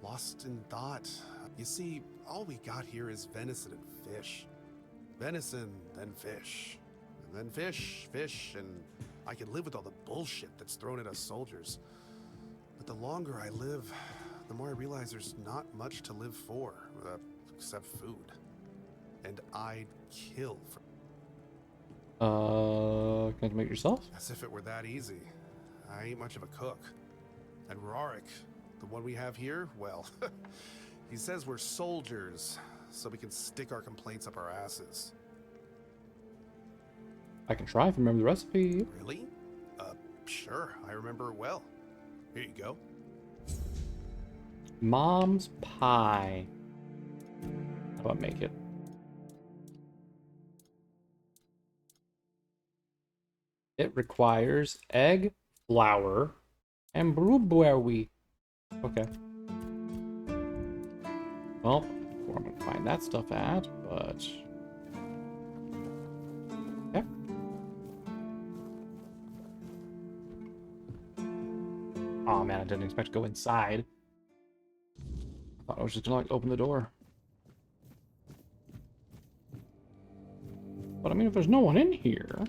[SPEAKER 6] lost in thought. You see, all we got here is venison and fish. Venison, then fish. And then fish, and I can live with all the bullshit that's thrown at us soldiers. But the longer I live, the more I realize there's not much to live for, except food. And I'd kill for...
[SPEAKER 1] Can you make it yourself?
[SPEAKER 6] As if it were that easy. I ain't much of a cook. And Rorik, the one we have here, well, he says we're soldiers, so we can stick our complaints up our asses.
[SPEAKER 1] I can try if you remember the recipe.
[SPEAKER 6] Really? Sure, I remember it well. Here you go.
[SPEAKER 1] Mom's pie. How do I make it? It requires egg, flour, and blueberry. Okay. Well, where I'm gonna find that stuff at, but okay. Oh man, I didn't expect to go inside. I thought I was just gonna like open the door. But I mean, if there's no one in here.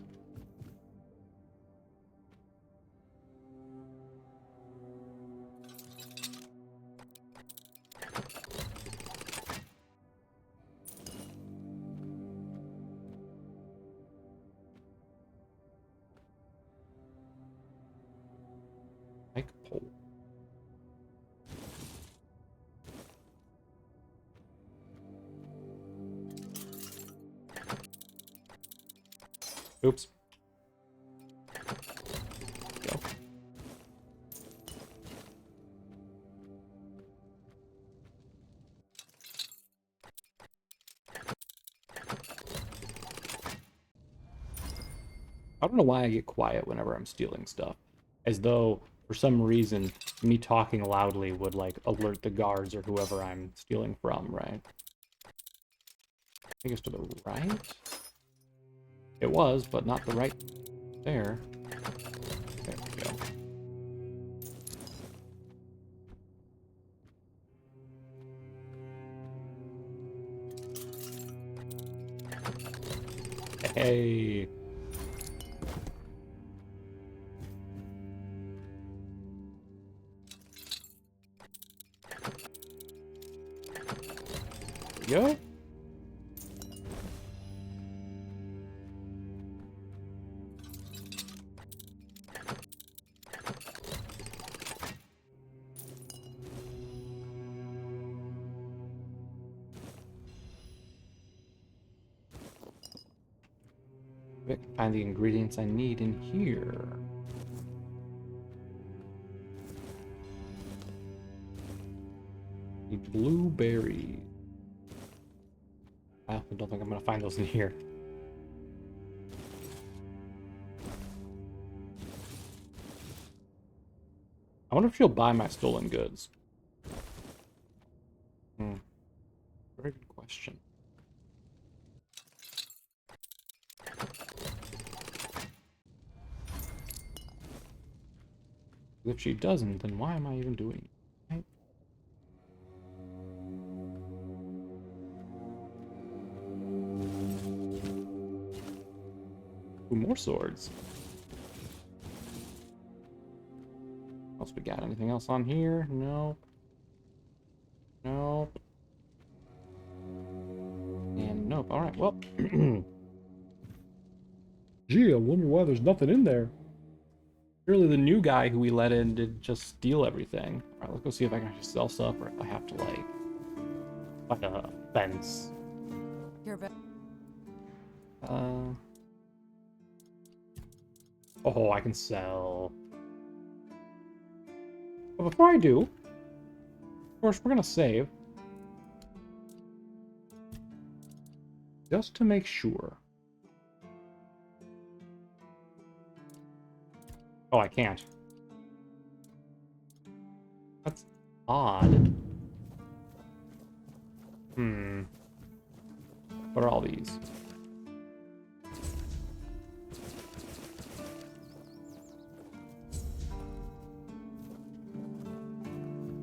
[SPEAKER 1] Like pole. Oops. Go. I don't know why I get quiet whenever I'm stealing stuff. As though, for some reason, me talking loudly would, like, alert the guards or whoever I'm stealing from, right? I think it's to the right? It was, but not the right there. There we go. Hey. There we go. I can find the ingredients I need in here. The blueberry. I don't think I'm gonna find those in here. I wonder if she'll buy my stolen goods. Very good question. If she doesn't, then why am I even doing it? Right? Ooh, more swords. What else we got? Anything else on here? Nope. Nope. And nope. Alright, well. Gee, I wonder why there's nothing in there. Surely the new guy who we let in did just steal everything. Alright, let's go see if I can actually sell stuff or if I have to, like a fence.
[SPEAKER 5] You're back.
[SPEAKER 1] Oh, I can sell. But before I do, of course, we're gonna save. Just to make sure. Oh, I can't. That's odd. What are all these?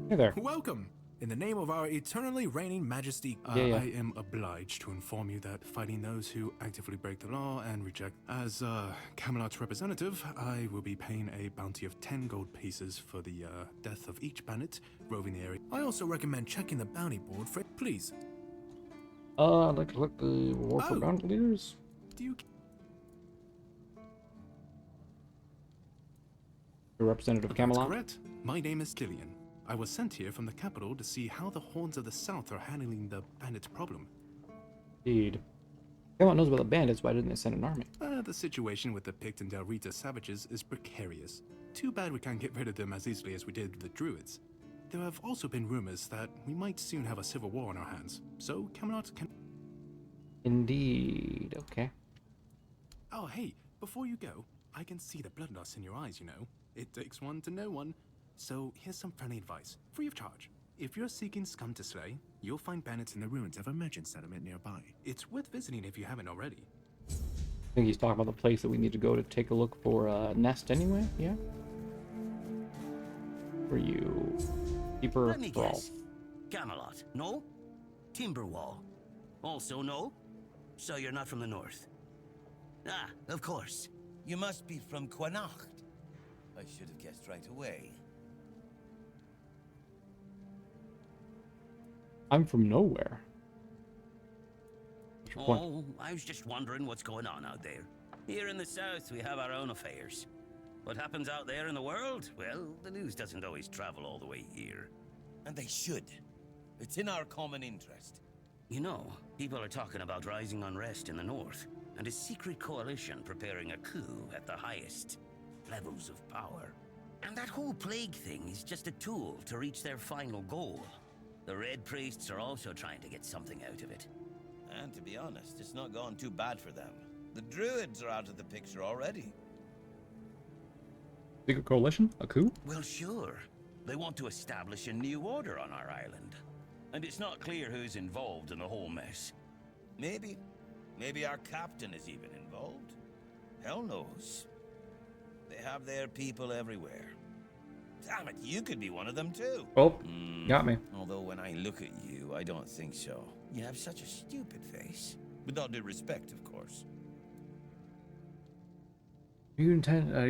[SPEAKER 1] Hey there.
[SPEAKER 7] Welcome! In the name of our eternally reigning majesty,
[SPEAKER 1] Yeah.
[SPEAKER 7] I am obliged to inform you that fighting those who actively break the law and reject. As Camelot's representative, I will be paying a bounty of 10 gold pieces for the death of each bandit roving the area. I also recommend checking the bounty board for. Please.
[SPEAKER 1] I'd like to collect the reward for
[SPEAKER 7] Oh.
[SPEAKER 1] bounty leaders.
[SPEAKER 7] Do you.
[SPEAKER 1] The representative of Camelot.
[SPEAKER 7] That's correct. My name is Killian. I was sent here from the capital to see how the Horns of the South are handling the bandits' problem.
[SPEAKER 1] Indeed. Camelot knows about the bandits. Why didn't they send an army?
[SPEAKER 7] The situation with the Pict and Del Rita savages is precarious. Too bad we can't get rid of them as easily as we did with the Druids. There have also been rumors that we might soon have a civil war on our hands, so Camelot can...
[SPEAKER 1] Indeed. Okay.
[SPEAKER 7] Oh, hey, before you go, I can see the bloodlust in your eyes, you know. It takes one to know one. So here's some friendly advice, free of charge. If you're seeking scum to slay, you'll find bandits in the ruins of a merchant settlement nearby. It's worth visiting if you haven't already.
[SPEAKER 1] I think he's talking about the place that we need to go to take a look for a nest anyway. Yeah. For you, Keeper
[SPEAKER 8] Let me
[SPEAKER 1] Thrall.
[SPEAKER 8] guess. Camelot, no? Timberwall, also no? So you're not from the north? Ah, of course.
[SPEAKER 9] You must be from Quanacht. I should have guessed right away.
[SPEAKER 1] I'm from nowhere. What's your point?
[SPEAKER 8] Oh, I was just wondering what's going on out there. Here in the south, we have our own affairs. What happens out there in the world? Well, the news doesn't always travel all the way here.
[SPEAKER 9] And they should. It's in our common interest.
[SPEAKER 8] You know, people are talking about rising unrest in the north, and a secret coalition preparing a coup at the highest levels of power. And that whole plague thing is just a tool to reach their final goal. The Red Priests are also trying to get something out of it.
[SPEAKER 9] And to be honest, it's not gone too bad for them. The Druids are out of the picture already.
[SPEAKER 1] Secret coalition? A coup?
[SPEAKER 8] Well, sure. They want to establish a new order on our island. And it's not clear who's involved in the whole mess.
[SPEAKER 9] Maybe. Maybe our captain is even involved. Hell knows. They have their people everywhere. Damn it, you could be one of them too.
[SPEAKER 1] Oh, got me.
[SPEAKER 9] Although when I look at you, I don't think so. You have such a stupid face. With all due respect, of course.
[SPEAKER 1] You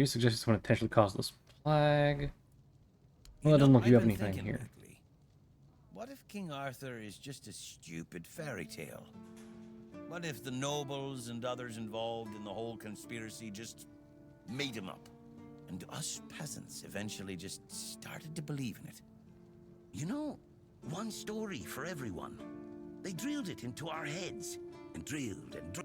[SPEAKER 1] suggest this one intentionally caused this plague. Well, it doesn't look like you have anything here.
[SPEAKER 9] Lately, what if King Arthur is just a stupid fairy tale? What if the nobles and others involved in the whole conspiracy just made him up? And us peasants eventually just started to believe in it.
[SPEAKER 8] You know, one story for everyone. They drilled it into our heads. And drilled and drilled.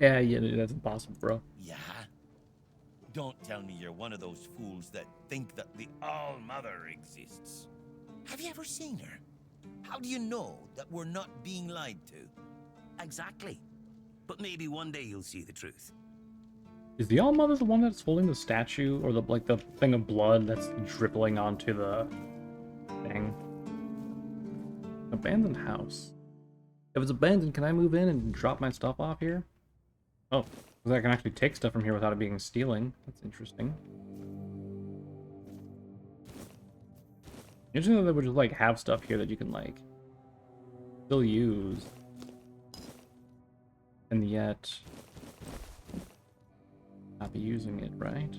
[SPEAKER 1] Yeah, that's impossible, bro.
[SPEAKER 9] Yeah? Don't tell me you're one of those fools that think that the All-Mother exists. Have you ever seen her? How do you know that we're not being lied to?
[SPEAKER 8] Exactly. But maybe one day you'll see the truth.
[SPEAKER 1] Is the All-Mother the one that's holding the statue, or the thing of blood that's dribbling onto the thing? Abandoned house. If it's abandoned, can I move in and drop my stuff off here? Oh, because I can actually take stuff from here without it being stealing. That's interesting. Interesting that they would just like have stuff here that you can like still use, and yet not be using it, right?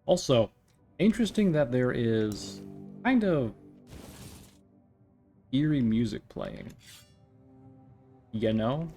[SPEAKER 1] Also, interesting that there is kind of eerie music playing. You know?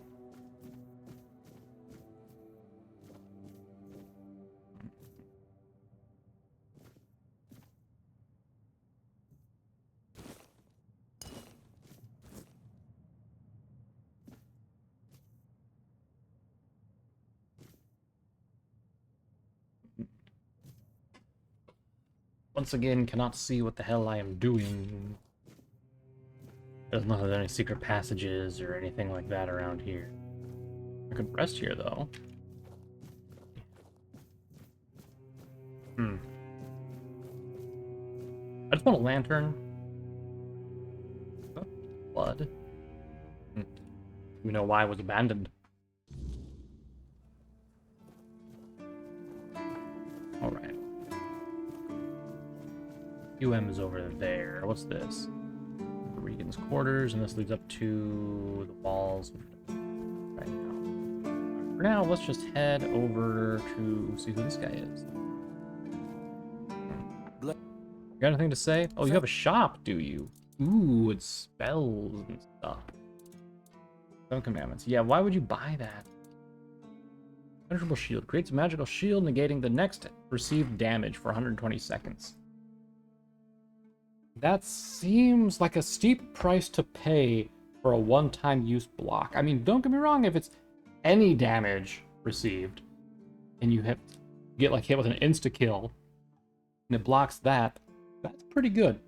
[SPEAKER 1] Once again, cannot see what the hell I am doing. Doesn't look like there are any secret passages or anything like that around here. I could rest here, though. I just want a lantern. Oh, blood. We know why it was abandoned. Alright. UM is over there. What's this? Regan's quarters, and this leads up to the walls right now. For now, let's just head over to see who this guy is. You got anything to say? Oh, you have a shop, do you? Ooh, it's spells and stuff. 7 commandments. Yeah, why would you buy that? Penetrable shield. Creates a magical shield negating the next received damage for 120 seconds. That seems like a steep price to pay for a one-time use block. I mean, don't get me wrong, if it's any damage received, and you get like hit with an insta-kill, and it blocks that, that's pretty good.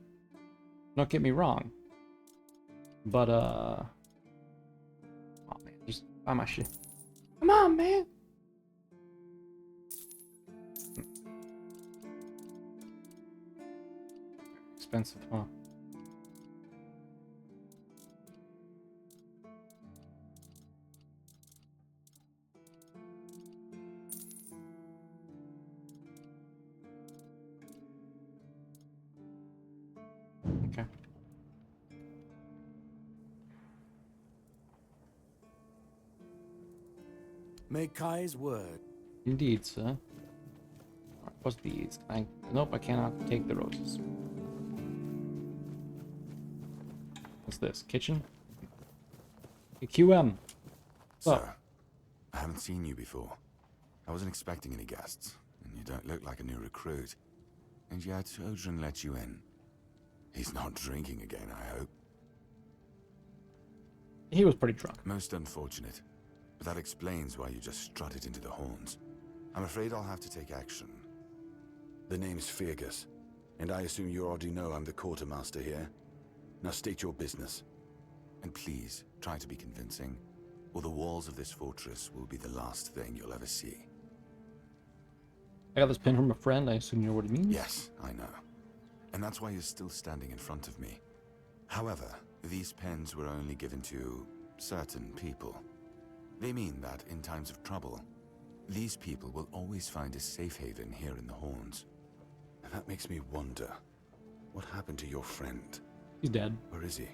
[SPEAKER 1] Don't get me wrong. But, oh man, just buy my shit. Come on, man! Expensive, huh? Okay.
[SPEAKER 10] Make Kai's word.
[SPEAKER 1] Indeed, sir. Alright, what's these? Nope, I cannot take the roses. What's this? Kitchen? Hey, QM. What's up?
[SPEAKER 11] Sir, I haven't seen you before. I wasn't expecting any guests, and you don't look like a new recruit. And yet, Odrin let you in. He's not drinking again, I hope.
[SPEAKER 1] He was pretty drunk.
[SPEAKER 11] Most unfortunate. But that explains why you just strutted into the horns. I'm afraid I'll have to take action. The name's Fergus, and I assume you already know I'm the quartermaster here. Now state your business. And please, try to be convincing, or the walls of this fortress will be the last thing you'll ever see.
[SPEAKER 1] I got this pin from a friend, I assume you know what it means?
[SPEAKER 11] Yes, I know. And that's why you're still standing in front of me. However, these pens were only given to certain people. They mean that in times of trouble, these people will always find a safe haven here in the Horns. And that makes me wonder, what happened to your friend?
[SPEAKER 1] He's dead.
[SPEAKER 11] Where is he?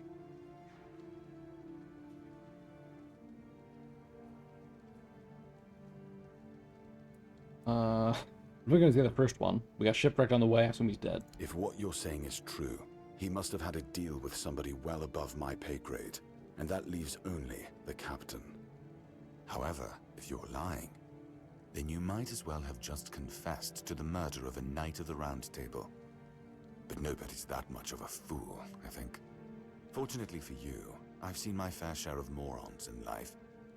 [SPEAKER 1] We're gonna get the first one. We got shipwrecked on the way, I assume he's dead.
[SPEAKER 11] If what you're saying is true, he must have had a deal with somebody well above my pay grade, and that leaves only the captain. However, if you're lying, then you might as well have just confessed to the murder of a Knight of the Round Table. But nobody's that much of a fool, I think. Fortunately for you, I've seen my fair share of morons in life,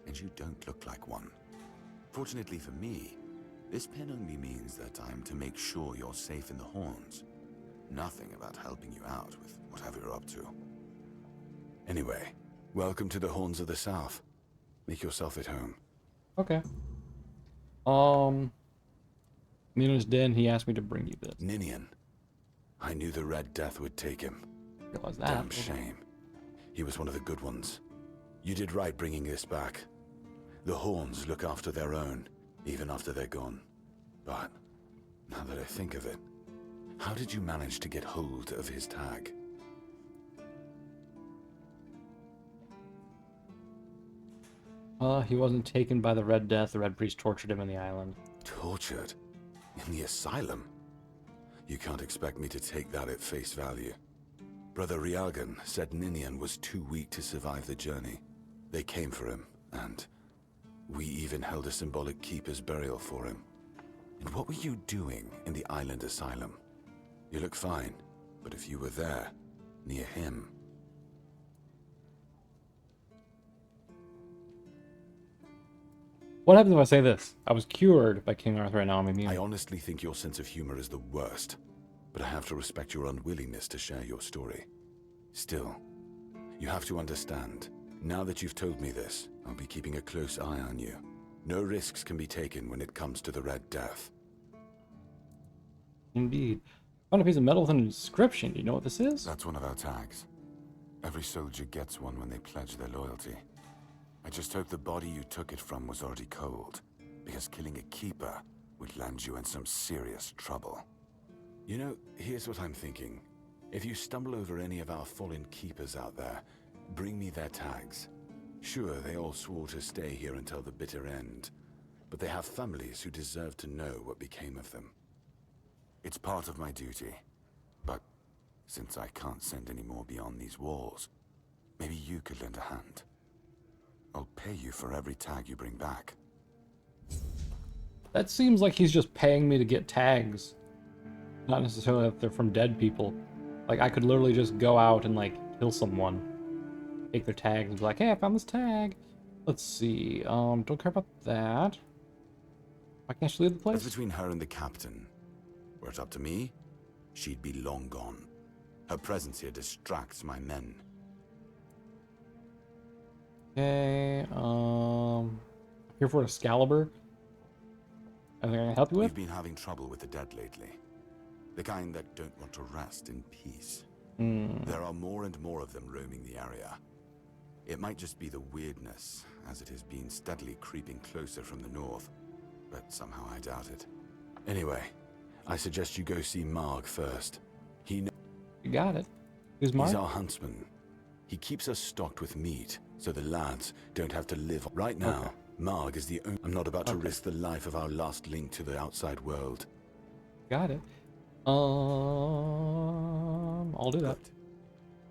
[SPEAKER 11] and you don't look like one. Fortunately for me, this pen only means that I'm to make sure you're safe in the Horns. Nothing about helping you out with whatever you're up to. Anyway, welcome to the Horns of the South. Make yourself at home.
[SPEAKER 1] Okay. Nina's dead and he asked me to bring you this.
[SPEAKER 11] Ninian. I knew the Red Death would take him.
[SPEAKER 1] Realize that.
[SPEAKER 11] Damn shame. He was one of the good ones. You did right bringing this back. The Horns look after their own, even after they're gone. But, now that I think of it, how did you manage to get hold of his tag?
[SPEAKER 1] He wasn't taken by the Red Death. The Red Priest tortured him in the island.
[SPEAKER 11] Tortured? In the asylum? You can't expect me to take that at face value. Brother Riagan said Ninian was too weak to survive the journey. They came for him, and we even held a symbolic keeper's burial for him. And what were you doing in the island asylum? You look fine, but if you were there, near him...
[SPEAKER 1] What happens if I say this? I was cured by King Arthur and now I'm immune.
[SPEAKER 11] I honestly think your sense of humor is the worst, but I have to respect your unwillingness to share your story. Still, you have to understand, Now that you've told me this, I'll be keeping a close eye on you. No risks can be taken when it comes to the Red Death.
[SPEAKER 1] Indeed. Found a piece of metal with an inscription. Do you know what this is?
[SPEAKER 11] That's one of our tags. Every soldier gets one when they pledge their loyalty. I just hope the body you took it from was already cold, because killing a keeper would land you in some serious trouble. You know, here's what I'm thinking. If you stumble over any of our fallen keepers out there, bring me their tags. Sure, they all swore to stay here until the bitter end, but they have families who deserve to know what became of them. It's part of my duty, but since I can't send any more beyond these walls, maybe you could lend a hand. I'll pay you for every tag you bring back.
[SPEAKER 1] That seems like he's just paying me to get tags. Not necessarily if they're from dead people. Like, I could literally just go out and, like, kill someone. Take their tags and be like, hey, I found this tag. Let's see. Don't care about that. Why can't she leave the place?
[SPEAKER 11] That's between her and the captain. Were it up to me, she'd be long gone. Her presence here distracts my men.
[SPEAKER 1] Okay, here for Excalibur. Anything I can help you with?
[SPEAKER 11] We've been having trouble with the dead lately. The kind that don't want to rest in peace. There are more and more of them roaming the area. It might just be the weirdness, as it has been steadily creeping closer from the north, but somehow I doubt it. Anyway, I suggest you go see Marg first. He
[SPEAKER 1] You got it. Who's Marg?
[SPEAKER 11] He's our huntsman. He keeps us stocked with meat, so the lads don't have to live. Right now, okay. Marg is the only... I'm not about to risk the life of our last link to the outside world.
[SPEAKER 1] Got it. I'll do that.
[SPEAKER 11] Good.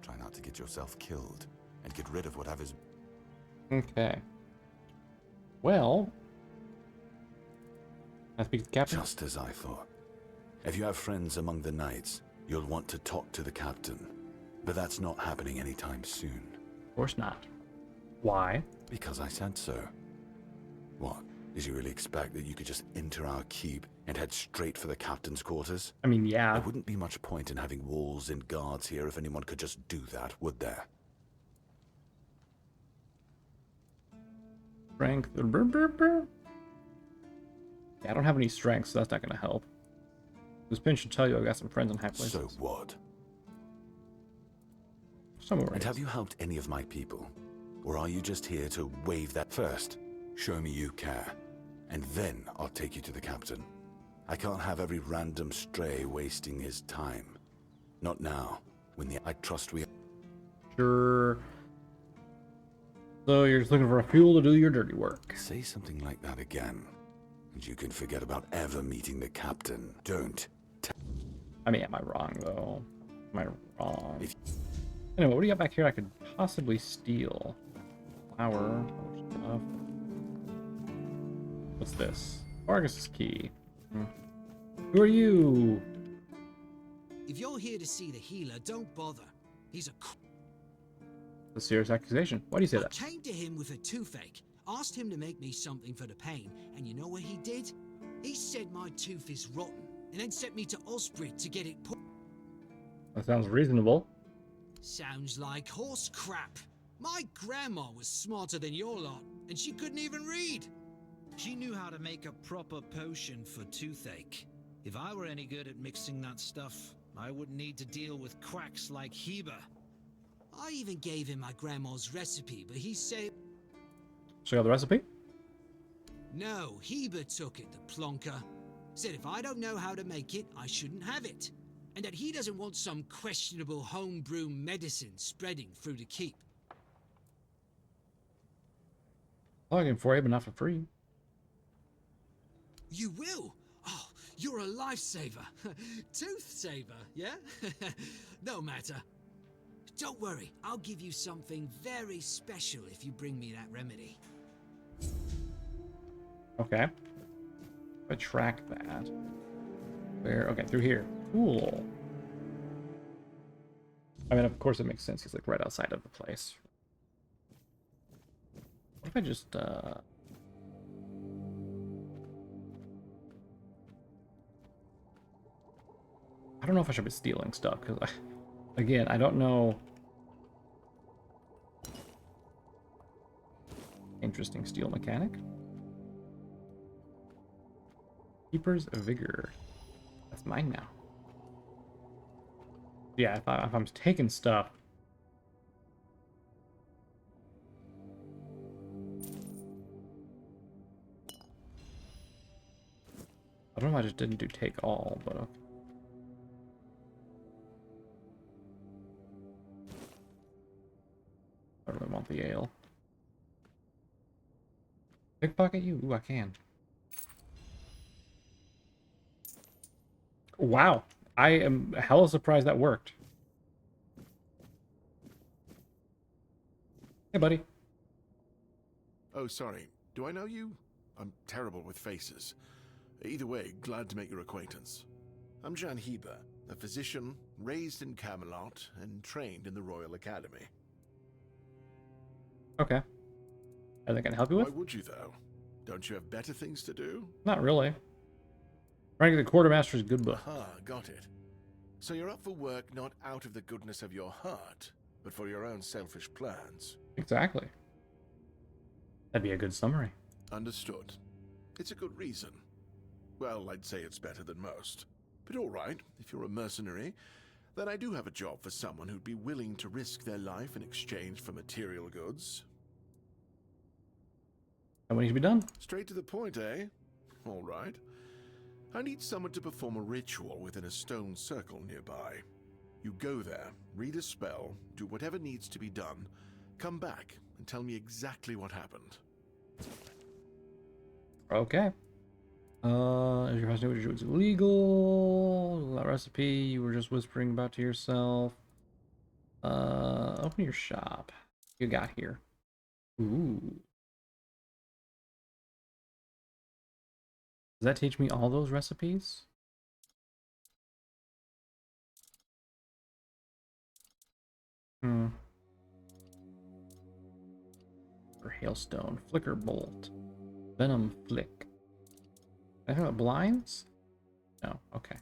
[SPEAKER 11] Try not to get yourself killed, and get rid of whatever's...
[SPEAKER 1] Okay. Well... I speak to the captain?
[SPEAKER 11] Just as I thought. If you have friends among the knights, you'll want to talk to the captain. But that's not happening anytime soon.
[SPEAKER 1] Of course not. Why?
[SPEAKER 11] Because I said so. What? Did you really expect that you could just enter our keep and head straight for the captain's quarters?
[SPEAKER 1] I mean, yeah.
[SPEAKER 11] There wouldn't be much point in having walls and guards here if anyone could just do that, would there?
[SPEAKER 1] Strength. Yeah, I don't have any strength, so that's not going to help. This pin should tell you I've got some friends in high places.
[SPEAKER 11] So what?
[SPEAKER 1] Somewhere.
[SPEAKER 11] And have you helped any of my people? Or are you just here to wave that first? Show me you care. And then I'll take you to the captain. I can't have every random stray wasting his time. Not now, when I trust we...
[SPEAKER 1] Sure. So you're just looking for a fuel to do your dirty work.
[SPEAKER 11] Say something like that again, and you can forget about ever meeting the captain. Don't.
[SPEAKER 1] I mean, am I wrong, though? Am I wrong? Anyway, what do you got back here I could possibly steal? Flower. What's this? Vargas's key. Who are you?
[SPEAKER 12] If you're here to see the healer, don't bother. He's
[SPEAKER 1] A serious accusation. Why do you say that?
[SPEAKER 12] I came to him with a toothache, asked him to make me something for the pain, and you know what he did? He said my tooth is rotten, and then sent me to Osprey to get it put.
[SPEAKER 1] That sounds reasonable.
[SPEAKER 12] Sounds like horse crap. My grandma was smarter than your lot, and she couldn't even read. She knew how to make a proper potion for toothache. If I were any good at mixing that stuff, I wouldn't need to deal with quacks like Heber. I even gave him my grandma's recipe, but he said...
[SPEAKER 1] So you got the recipe?
[SPEAKER 12] No, Heber took it, the plonker. Said if I don't know how to make it, I shouldn't have it. And that he doesn't want some questionable homebrew medicine spreading through the keep.
[SPEAKER 1] Login for you, but not for free.
[SPEAKER 12] You will? Oh, you're a lifesaver. Tooth saver, yeah? No matter. Don't worry, I'll give you something very special if you bring me that remedy.
[SPEAKER 1] Okay. If I track that. Where? Okay, through here. Cool. I mean, of course it makes sense. He's like right outside of the place. What if I just, I don't know if I should be stealing stuff, because again, I don't know Interesting steel mechanic. Keeper's Vigor. That's mine now. Yeah, if I'm taking stuff. I don't know if I just didn't do take all, but okay. I really want the ale. Pickpocket you? Ooh, I can. Wow. I am hella surprised that worked. Hey, buddy.
[SPEAKER 13] Oh, sorry. Do I know you? I'm terrible with faces. Either way, glad to make your acquaintance. I'm Jan Heber, a physician raised in Camelot and trained in the Royal Academy.
[SPEAKER 1] Okay. Anything I can help you with?
[SPEAKER 13] Why would you, though? Don't you have better things to do?
[SPEAKER 1] Not really. Rank the Quartermaster's good book.
[SPEAKER 13] Aha, got it. So you're up for work not out of the goodness of your heart, but for your own selfish plans.
[SPEAKER 1] Exactly. That'd be a good summary.
[SPEAKER 13] Understood. It's a good reason. Well, I'd say it's better than most. But all right, if you're a mercenary, then I do have a job for someone who'd be willing to risk their life in exchange for material goods.
[SPEAKER 1] And what needs to be done?
[SPEAKER 13] Straight to the point, eh? All right. I need someone to perform a ritual within a stone circle nearby. You go there, read a spell, do whatever needs to be done, come back and tell me exactly what happened.
[SPEAKER 1] Okay. If your husband knew it's illegal, that recipe you were just whispering about to yourself. Open your shop. You got here. Ooh. Does that teach me all those recipes? For hailstone, flicker bolt, venom flick. I don't know, blinds? No, okay.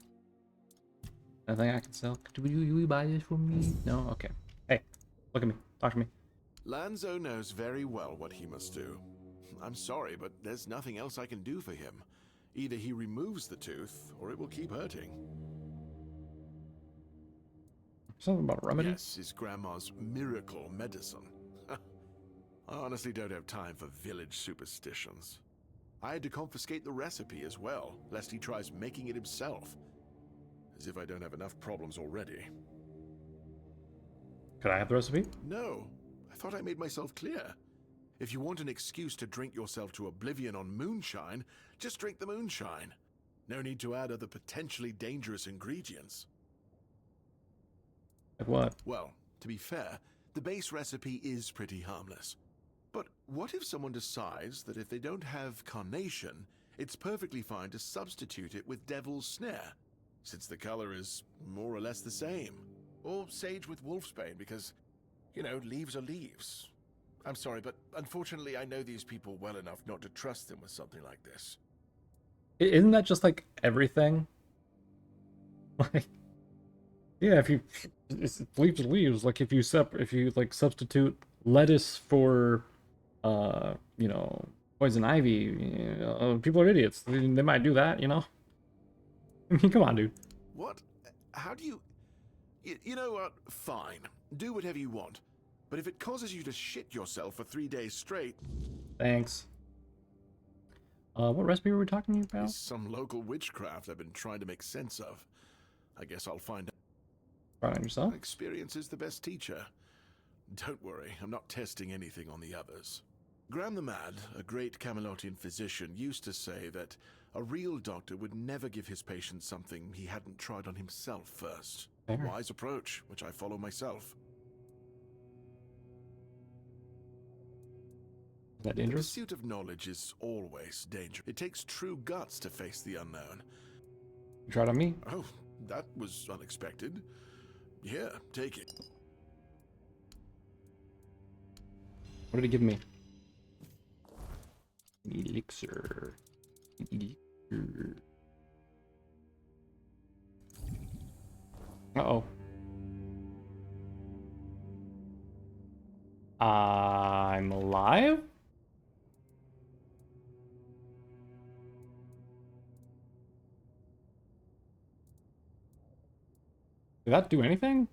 [SPEAKER 1] Nothing I can sell. Do you buy this for me? No? Okay. Hey, look at me. Talk to me.
[SPEAKER 13] Lanzo knows very well what he must do. I'm sorry, but there's nothing else I can do for him. Either he removes the tooth, or it will keep hurting.
[SPEAKER 1] Something about a remedy?
[SPEAKER 13] Yes, his grandma's miracle medicine. I honestly don't have time for village superstitions. I had to confiscate the recipe as well, lest he tries making it himself. As if I don't have enough problems already.
[SPEAKER 1] Could I have the recipe?
[SPEAKER 13] No, I thought I made myself clear. If you want an excuse to drink yourself to oblivion on moonshine, just drink the moonshine. No need to add other potentially dangerous ingredients.
[SPEAKER 1] Like what?
[SPEAKER 13] Well, to be fair, the base recipe is pretty harmless. But what if someone decides that if they don't have carnation, it's perfectly fine to substitute it with devil's snare, since the color is more or less the same? Or sage with wolfsbane, because, you know, leaves are leaves. I'm sorry, but unfortunately I know these people well enough not to trust them with something like this.
[SPEAKER 1] Isn't that just like everything? Like, yeah, if you it's leaves are leaves. Like if you like substitute lettuce for you know, poison ivy, you know, people are idiots. They might do that, you know. I mean, come on, dude.
[SPEAKER 13] What? How do you... You know what? Fine. Do whatever you want. But if it causes you to shit yourself for 3 days straight...
[SPEAKER 1] Thanks. What recipe were we talking about?
[SPEAKER 13] Is some local witchcraft I've been trying to make sense of. I guess I'll find out.
[SPEAKER 1] Try it on yourself?
[SPEAKER 13] Experience is the best teacher. Don't worry, I'm not testing anything on the others. Graham the Mad, a great Camelotian physician, used to say that a real doctor would never give his patient something he hadn't tried on himself first.
[SPEAKER 1] Fair.
[SPEAKER 13] A wise approach, which I follow myself.
[SPEAKER 1] Is that
[SPEAKER 13] The
[SPEAKER 1] dangerous?
[SPEAKER 13] pursuit of knowledge is always dangerous. It takes true guts to face the unknown.
[SPEAKER 1] You tried on me?
[SPEAKER 13] Oh, that was unexpected. Here, take it.
[SPEAKER 1] What did he give me? Elixir. Elixir. Uh-oh. I'm alive? Did that do anything?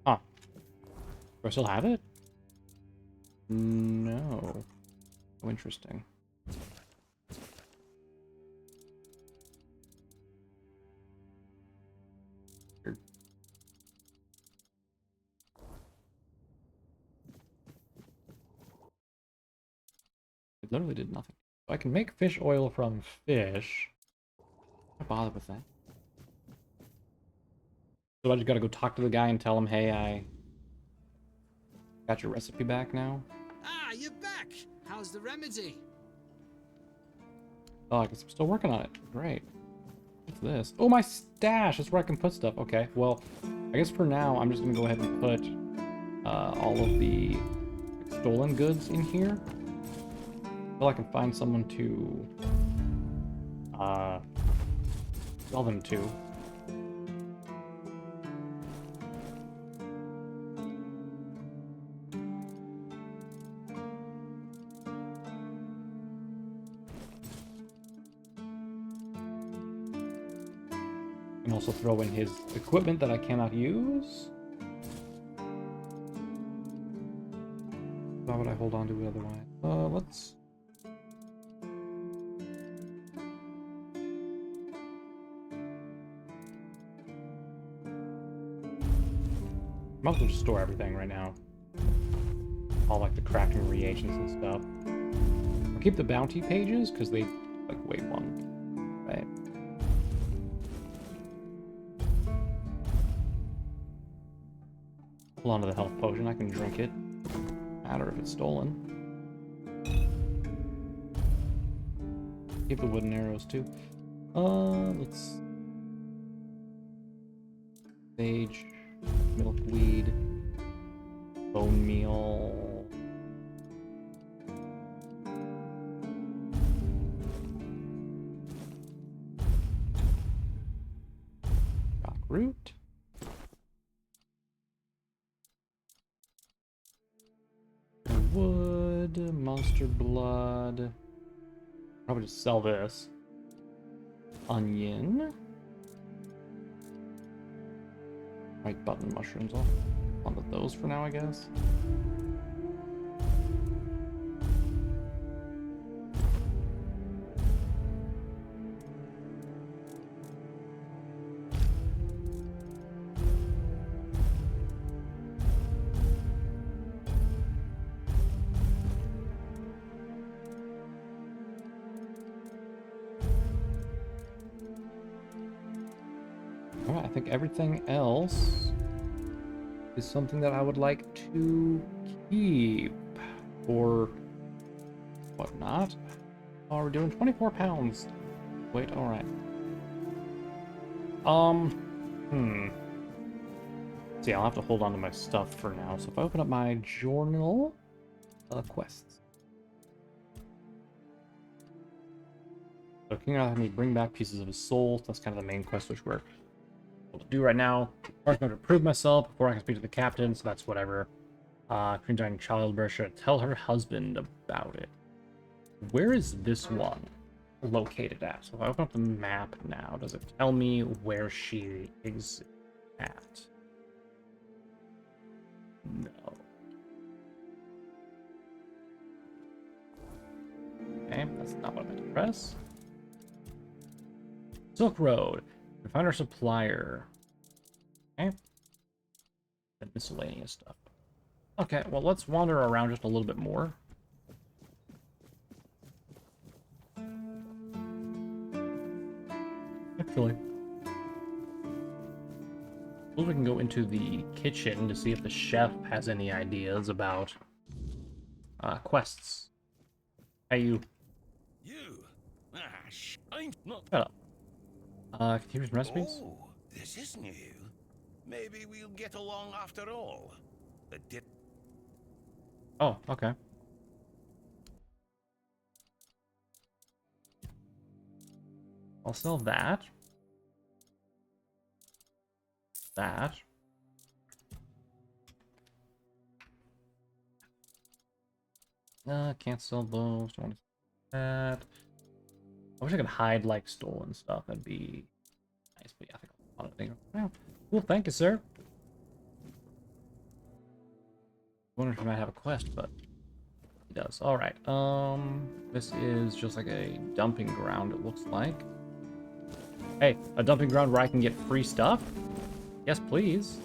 [SPEAKER 1] Huh. Do I still have it? No. Oh, interesting. Weird. It literally did nothing. So I can make fish oil from fish. Why bother with that? So I just gotta go talk to the guy and tell him, hey, I got your recipe back now.
[SPEAKER 12] Ah, you're back! How's the remedy?
[SPEAKER 1] Oh, I guess I'm still working on it. Great. What's this? Oh, my stash! That's where I can put stuff. Okay, well, I guess for now, I'm just gonna go ahead and put all of the stolen goods in here. Until I can find someone to sell them to. And also throw in his equipment that I cannot use. Why would I hold on to it otherwise? Let's... Might as well just store everything right now. All like the crafting reagents and stuff. I'll keep the bounty pages because they like weight one, right? Hold on to the health potion. I can drink it. No matter if it's stolen. Keep the wooden arrows too. Let's sage, milkweed, bone meal. Rock root. Wood, monster blood. Probably just sell this. Onion. Right button mushrooms. I'll on with those for now, I guess. Alright, I think everything else is something that I would like to keep or whatnot. Oh, we're doing 24 pounds. Wait, alright. See, I'll have to hold on to my stuff for now. So if I open up my journal, quests. So King Arthur had me bring back pieces of his soul. That's kind of the main quest which we're able to do right now. I'm going to prove myself before I can speak to the captain, so that's whatever. Queen Giant Childbirth should tell her husband about it. Where is this one located at? So if I open up the map now, does it tell me where she is at? No. Okay, that's not what I meant to press. Silk Road. Find our supplier. Okay. And miscellaneous stuff. Okay, well, let's wander around just a little bit more. Actually, suppose we can go into the kitchen to see if the chef has any ideas about quests. Hey, you.
[SPEAKER 8] You? I'm not.
[SPEAKER 1] Shut up. Continuous recipes?
[SPEAKER 8] Oh, this is new. Maybe we'll get along after all. But did...
[SPEAKER 1] Oh, okay. I'll sell that. That. Can't sell those. Don't want to sell that. I wish I could hide like stolen stuff. That'd be nice. But yeah, I think I'll on it. Well, cool. Thank you, sir. I wonder if he might have a quest, but he does. All right. This is just like a dumping ground. It looks like. Hey, a dumping ground where I can get free stuff? Yes, please.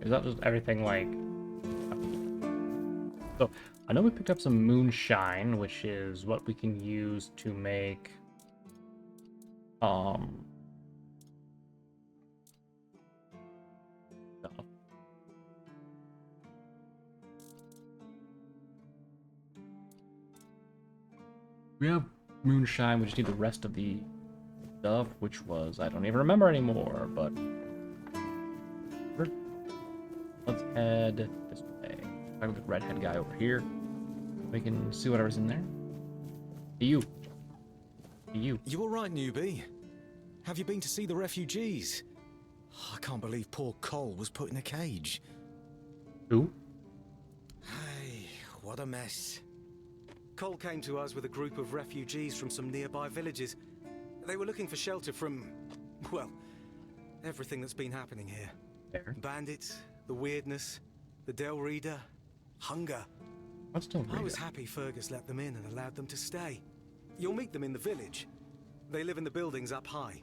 [SPEAKER 1] Is that just everything like? So I know we picked up some moonshine, which is what we can use to make stuff. We have moonshine, we just need the rest of the stuff, which was I don't even remember anymore, but let's head this way. Talk with the redhead guy over here. We can see whatever's in there. Hey, you. Hey, you.
[SPEAKER 10] You all right, newbie? Have you been to see the refugees? I can't believe poor Cole was put in a cage.
[SPEAKER 1] Who?
[SPEAKER 10] Hey, what a mess. Cole came to us with a group of refugees from some nearby villages. They were looking for shelter from, well, everything that's been happening here.
[SPEAKER 1] There.
[SPEAKER 10] Bandits, the weirdness, the Del Reader, hunger.
[SPEAKER 1] What's Del Reader?
[SPEAKER 10] I was happy Fergus let them in and allowed them to stay. You'll meet them in the village. They live in the buildings up high.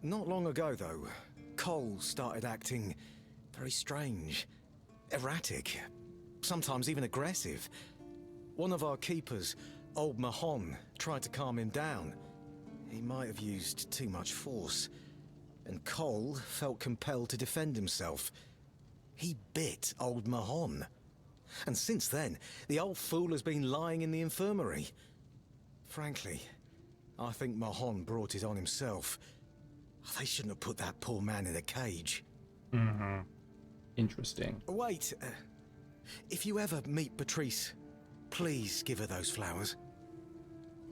[SPEAKER 10] Not long ago, though, Cole started acting very strange, erratic, sometimes even aggressive. One of our keepers, old Mahon, tried to calm him down. He might have used too much force, and Cole felt compelled to defend himself. He bit old Mahon. And since then, the old fool has been lying in the infirmary. Frankly, I think Mahon brought it on himself. They shouldn't have put that poor man in a cage.
[SPEAKER 1] Mm-hmm. Interesting.
[SPEAKER 10] Wait, if you ever meet Patrice, please give her those flowers.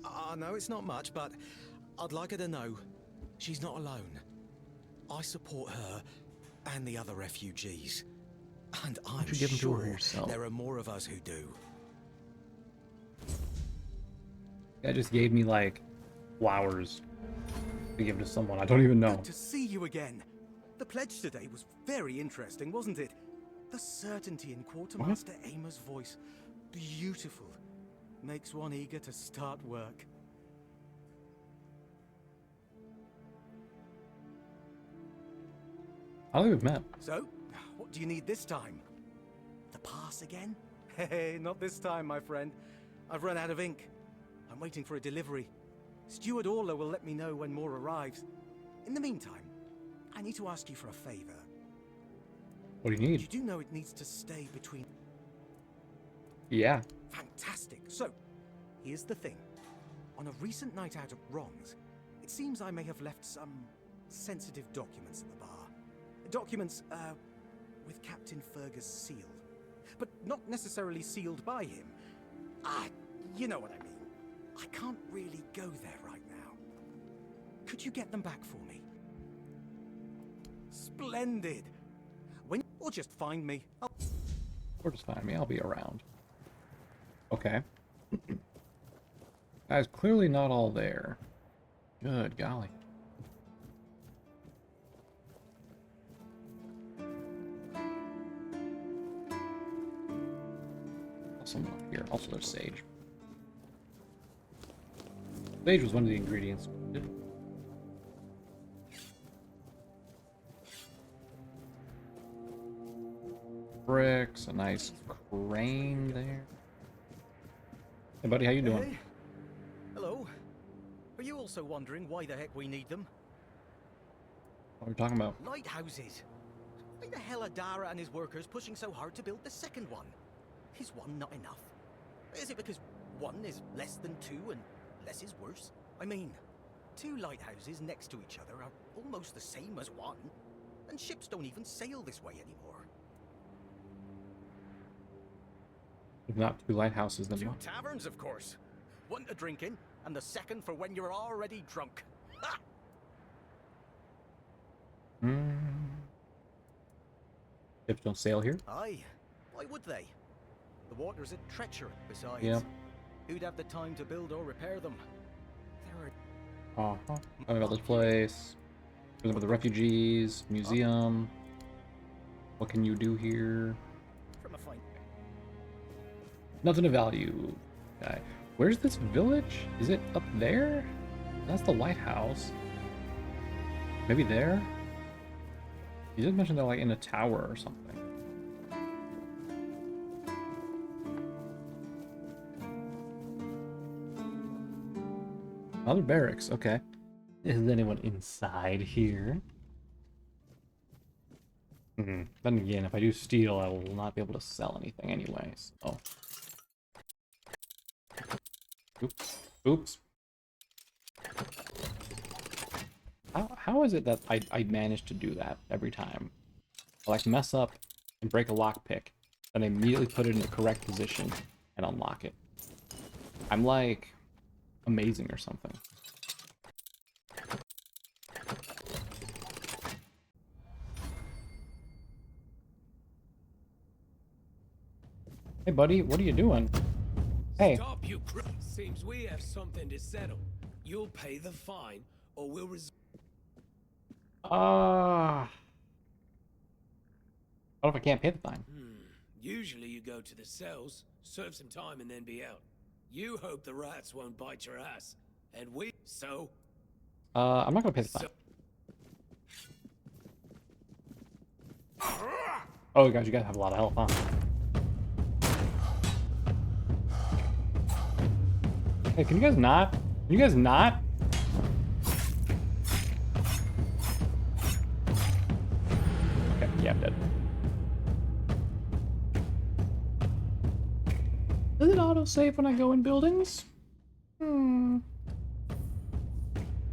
[SPEAKER 10] I know it's not much, but I'd like her to know she's not alone. I support her and the other refugees. And I'm
[SPEAKER 1] you give them to her
[SPEAKER 10] sure
[SPEAKER 1] yourself?
[SPEAKER 10] there are more of us who do.
[SPEAKER 1] That just gave me like flowers to give to someone I don't even know.
[SPEAKER 10] Good to see you again. The pledge today was very interesting, wasn't it? The certainty in Quartermaster Aimer's voice. Beautiful. Makes one eager to start work.
[SPEAKER 1] I don't think we've met.
[SPEAKER 10] So, what do you need this time? The pass again? Hey, not this time, my friend. I've run out of ink. I'm waiting for a delivery. Steward Orla will let me know when more arrives. In the meantime, I need to ask you for a favor.
[SPEAKER 1] What do you need?
[SPEAKER 10] You do know it needs to stay between...
[SPEAKER 1] Yeah.
[SPEAKER 10] Fantastic. So, here's the thing. On a recent night out at Ron's, it seems I may have left some sensitive documents at the bar. Documents, with Captain Fergus' seal. But not necessarily sealed by him. You know what I mean. I can't really go there right now. Could you get them back for me? Splendid. Or just find me.
[SPEAKER 1] Or just find me. I'll be around. Okay. Guys, clearly not all there. Good golly. Someone up here. Also, there's sage. Sage was one of the ingredients. Bricks, a nice crane there. Hey, buddy, how you doing?
[SPEAKER 10] Hey. Hello. Are you also wondering why the heck we need them?
[SPEAKER 1] What are we talking about?
[SPEAKER 10] Lighthouses. Why the hell are Dara and his workers pushing so hard to build the second one? Is one not enough? Is it because one is less than two and less is worse? I mean, two lighthouses next to each other are almost the same as one, and ships don't even sail this way anymore.
[SPEAKER 1] If not two lighthouses, then
[SPEAKER 10] Two
[SPEAKER 1] what?
[SPEAKER 10] taverns, of course. One to drink in, and the second for when you're already drunk. Ha!
[SPEAKER 1] Ships don't sail here?
[SPEAKER 10] Aye. Why would they? The water's a treacherous besides.
[SPEAKER 1] Yeah.
[SPEAKER 10] Who'd have the time to build or repair them?
[SPEAKER 1] Uh-huh. Tell me about this place. Tell me about the refugees, museum. What can you do here? Nothing of value. Okay. Where's this village? Is it up there? That's the lighthouse. Maybe there? You did mention they're like in a tower or something. Other barracks, okay. Is anyone inside here? Then again, if I do steal, I will not be able to sell anything anyways. Oh. Oops. Oops. How is it that I manage to do that every time? I like mess up and break a lockpick, then I immediately put it in the correct position and unlock it. I'm like amazing or something. Hey buddy, what are you doing? Hey.
[SPEAKER 14] Stop, you crook. Seems we have something to settle. You'll pay the fine, or we'll
[SPEAKER 1] What if I can't pay the fine?
[SPEAKER 14] Usually you go to the cells, serve some time, and then be out. You hope the rats won't bite your ass. And we...
[SPEAKER 1] I'm not gonna pay the fine. Oh, guys, you guys have a lot of health, huh? Hey, can you guys not? Can you guys not? Okay, yeah, I'm dead. Does it auto-save when I go in buildings?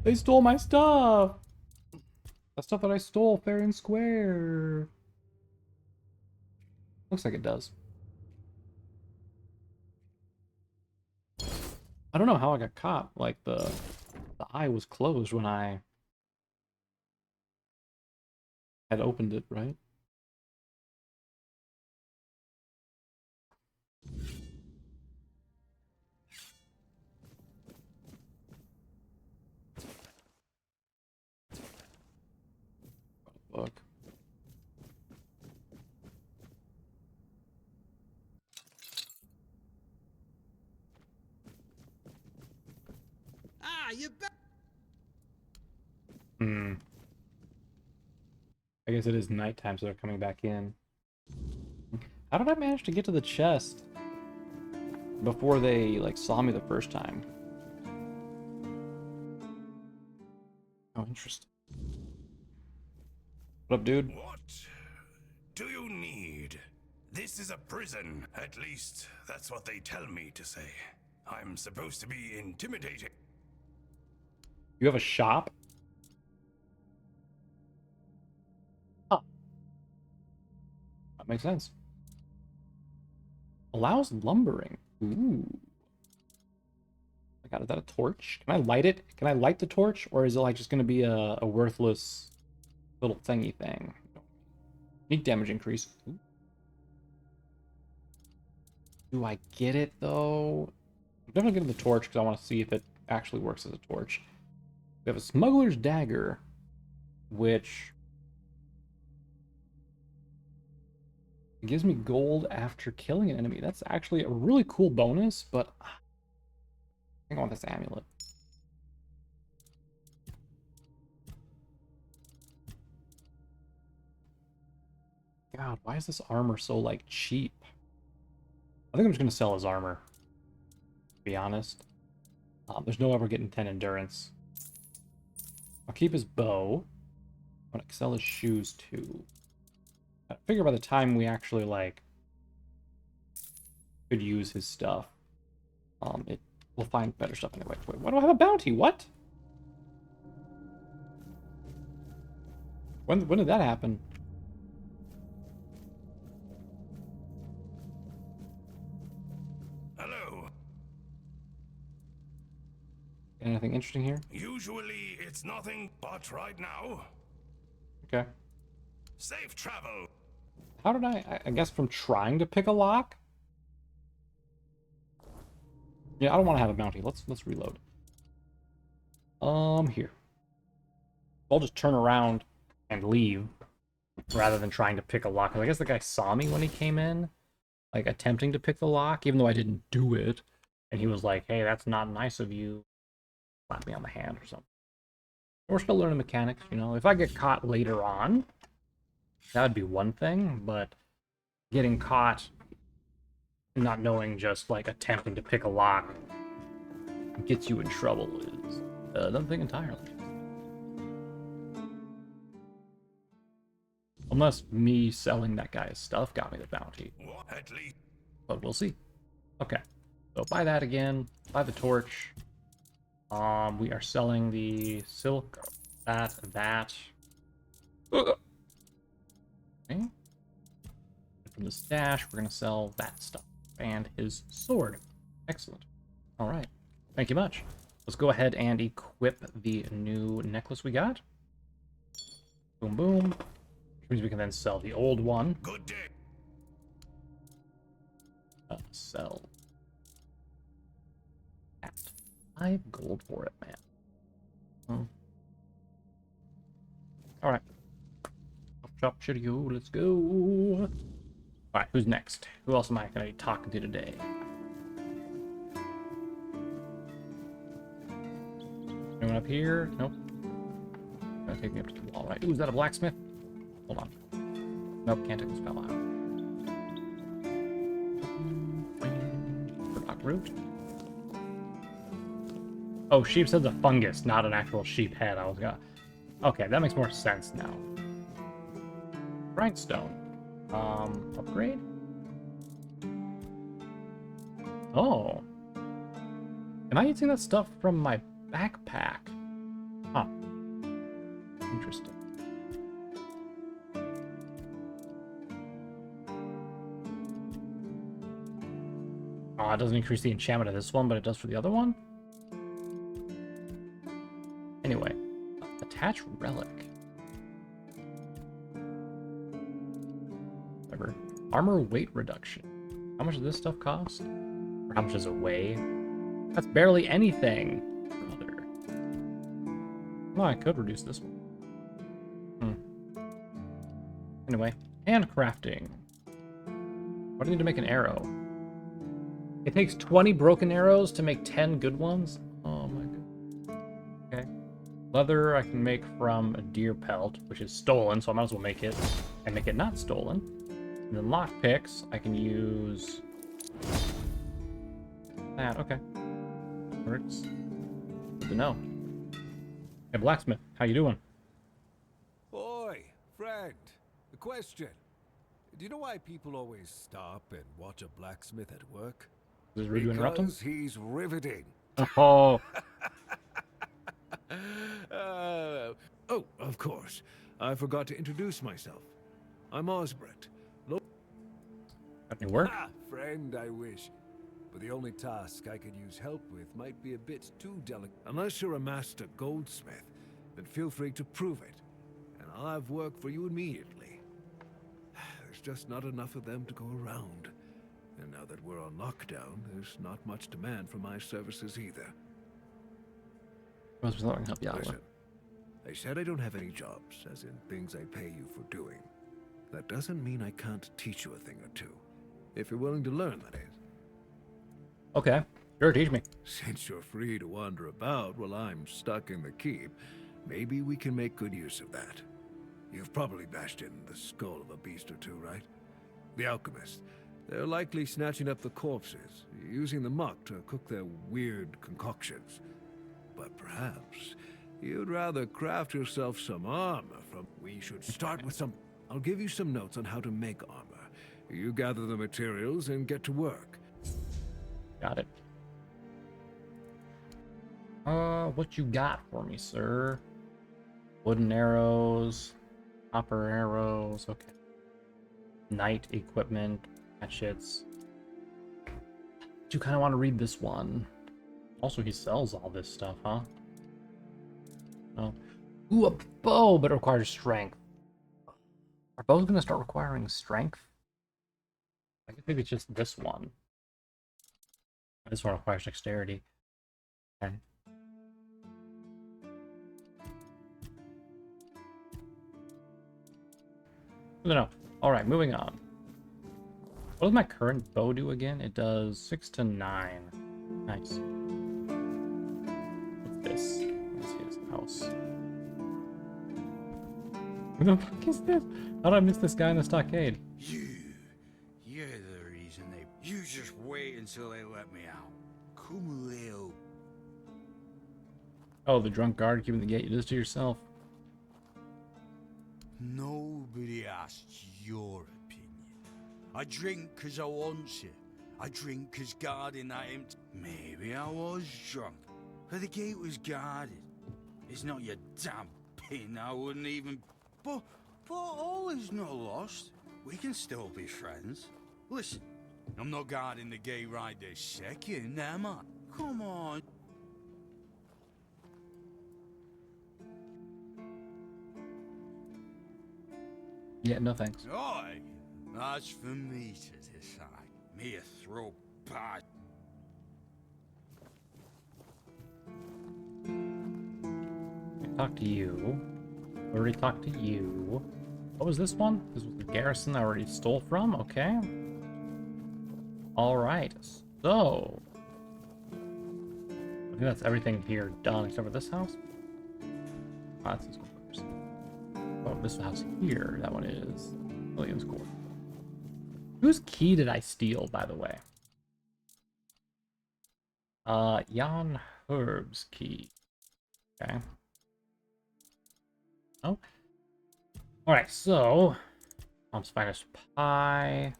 [SPEAKER 1] They stole my stuff! The stuff that I stole fair and square. Looks like it does. I don't know how I got caught. Like, the eye was closed when I had opened it, right? Fuck.
[SPEAKER 12] You bet.
[SPEAKER 1] I guess it is nighttime, so they're coming back in. How did I manage to get to the chest before they, like, saw me the first time? Oh, interesting. What up, dude?
[SPEAKER 15] What do you need? This is a prison. At least, that's what they tell me to say. I'm supposed to be intimidating.
[SPEAKER 1] You have a shop? Huh. That makes sense. Allows lumbering. Ooh. I got, is that a torch? Can I light it? Can I light the torch? Or is it like just going to be a worthless little thingy thing? Need damage increase. Ooh. Do I get it though? I'm definitely getting the torch because I want to see if it actually works as a torch. We have a smuggler's dagger, which gives me gold after killing an enemy. That's actually a really cool bonus, but I think I want this amulet. God, why is this armor so, like, cheap? I think I'm just going to sell his armor, to be honest. There's no ever getting 10 endurance. I'll keep his bow. I'm going to sell his shoes, too. I figure by the time we actually, like, could use his stuff, we'll find better stuff anyway. Wait, why do I have a bounty? What? When did that happen?
[SPEAKER 15] Hello.
[SPEAKER 1] Anything interesting here?
[SPEAKER 15] Usually it's nothing, but right now.
[SPEAKER 1] Okay.
[SPEAKER 15] Safe travel.
[SPEAKER 1] How did I guess from trying to pick a lock? Yeah, I don't want to have a bounty. Let's reload. Here. I'll just turn around and leave rather than trying to pick a lock. 'Cause I guess the guy saw me when he came in, like attempting to pick the lock, even though I didn't do it. And he was like, hey, that's not nice of you. Slap me on the hand or something. We're still learning mechanics, you know. If I get caught later on, that would be one thing, but getting caught and not knowing just like attempting to pick a lock gets you in trouble is another thing entirely. Unless me selling that guy's stuff got me the bounty.
[SPEAKER 15] At least.
[SPEAKER 1] But we'll see. Okay. So buy that again. Buy the torch. We are selling the silk. That. Okay. From the stash, we're gonna sell that stuff. And his sword. Excellent. Alright. Thank you much. Let's go ahead and equip the new necklace we got. Boom, boom. Which means we can then sell the old one.
[SPEAKER 15] Good day.
[SPEAKER 1] Sell. At 5 gold for it, man. Alright. Chop, shitty go. Let's go. Alright, who's next? Who else am I going to be talking to today? Anyone up here? Nope. Gonna take me up to the wall, right? Ooh, is that a blacksmith? Hold on. Nope, can't take the spell out. Rock root. Oh, sheep's head's a fungus, not an actual sheep head. I was gonna. Okay, that makes more sense now. Grindstone. Upgrade? Oh. Am I using that stuff from my backpack? Huh. Interesting. Oh, it doesn't increase the enchantment of this one, but it does for the other one? Anyway. Attach relic. Whatever. Armor weight reduction. How much does this stuff cost? Or how much does it weigh? That's barely anything. Brother. No, I could reduce this one. Anyway, handcrafting. What do I need to make an arrow? It takes 20 broken arrows to make 10 good ones? Oh my god. Okay. Leather I can make from a deer pelt, which is stolen, so I might as well make it and make it not stolen. And then lockpicks, I can use that. Okay. Works. Good to know. Hey, blacksmith, how you doing?
[SPEAKER 16] Oi, friend. A question. Do you know why people always stop and watch a blacksmith at work?
[SPEAKER 1] Is it rude to interrupt him?
[SPEAKER 16] Because he's riveting.
[SPEAKER 1] Oh.
[SPEAKER 16] Oh, of course. I forgot to introduce myself. I'm Osbert.
[SPEAKER 1] Got any work?
[SPEAKER 16] Friend, I wish. But the only task I could use help with might be a bit too delicate. Unless you're a master goldsmith, then feel free to prove it. And I'll have work for you immediately. There's just not enough of them to go around. And now that we're on lockdown, there's not much demand for my services either. Listen, I said I don't have any jobs, as in things I pay you for doing. That doesn't mean I can't teach you a thing or two. If you're willing to learn, that is.
[SPEAKER 1] Okay, sure, teach me.
[SPEAKER 16] Since you're free to wander about while I'm stuck in the keep, maybe we can make good use of that. You've probably bashed in the skull of a beast or two, right? The alchemists. They're likely snatching up the corpses, using the muck to cook their weird concoctions. But perhaps you'd rather craft yourself some armor from... We should start with some... I'll give you some notes on how to make armor. You gather the materials and get to work.
[SPEAKER 1] Got it. What you got for me, sir? Wooden arrows, copper arrows, okay. Knight equipment, hatchets. Do kind of want to read this one. Also, he sells all this stuff, huh? Oh. Ooh, a bow, but it requires strength. Are bows going to start requiring strength? I guess maybe it's just this one. This one requires dexterity. Okay. No. Alright, moving on. What does my current bow do again? It does 6 to 9. Nice. What's this? Let's see his house. Who the fuck is this? How did I miss this guy in the stockade?
[SPEAKER 2] You're the reason they... You just wait until they let me out. Como Leo.
[SPEAKER 1] Oh, the drunk guard keeping the gate. You did this to yourself.
[SPEAKER 2] Nobody asked your opinion. I drink because I want to. I drink because guarding that empty... Maybe I was drunk, but the gate was guarded. It's not your damn pin, I wouldn't even... But all is not lost. We can still be friends. Listen, I'm not guarding the gate right this second, am I? Come on.
[SPEAKER 1] Yeah, no thanks.
[SPEAKER 2] Aye, that's for me to decide. Me a throw bad.
[SPEAKER 1] Talk to you. Already talked to you. What was this one? This was the garrison I already stole from? Okay. Alright, so... I think that's everything here done except for this house. Ah, that's this one first. Oh, this house here, that one is William's Court. Whose key did I steal, by the way? Jan Herb's key. Okay. Oh. Alright, so... Mom's finest pie.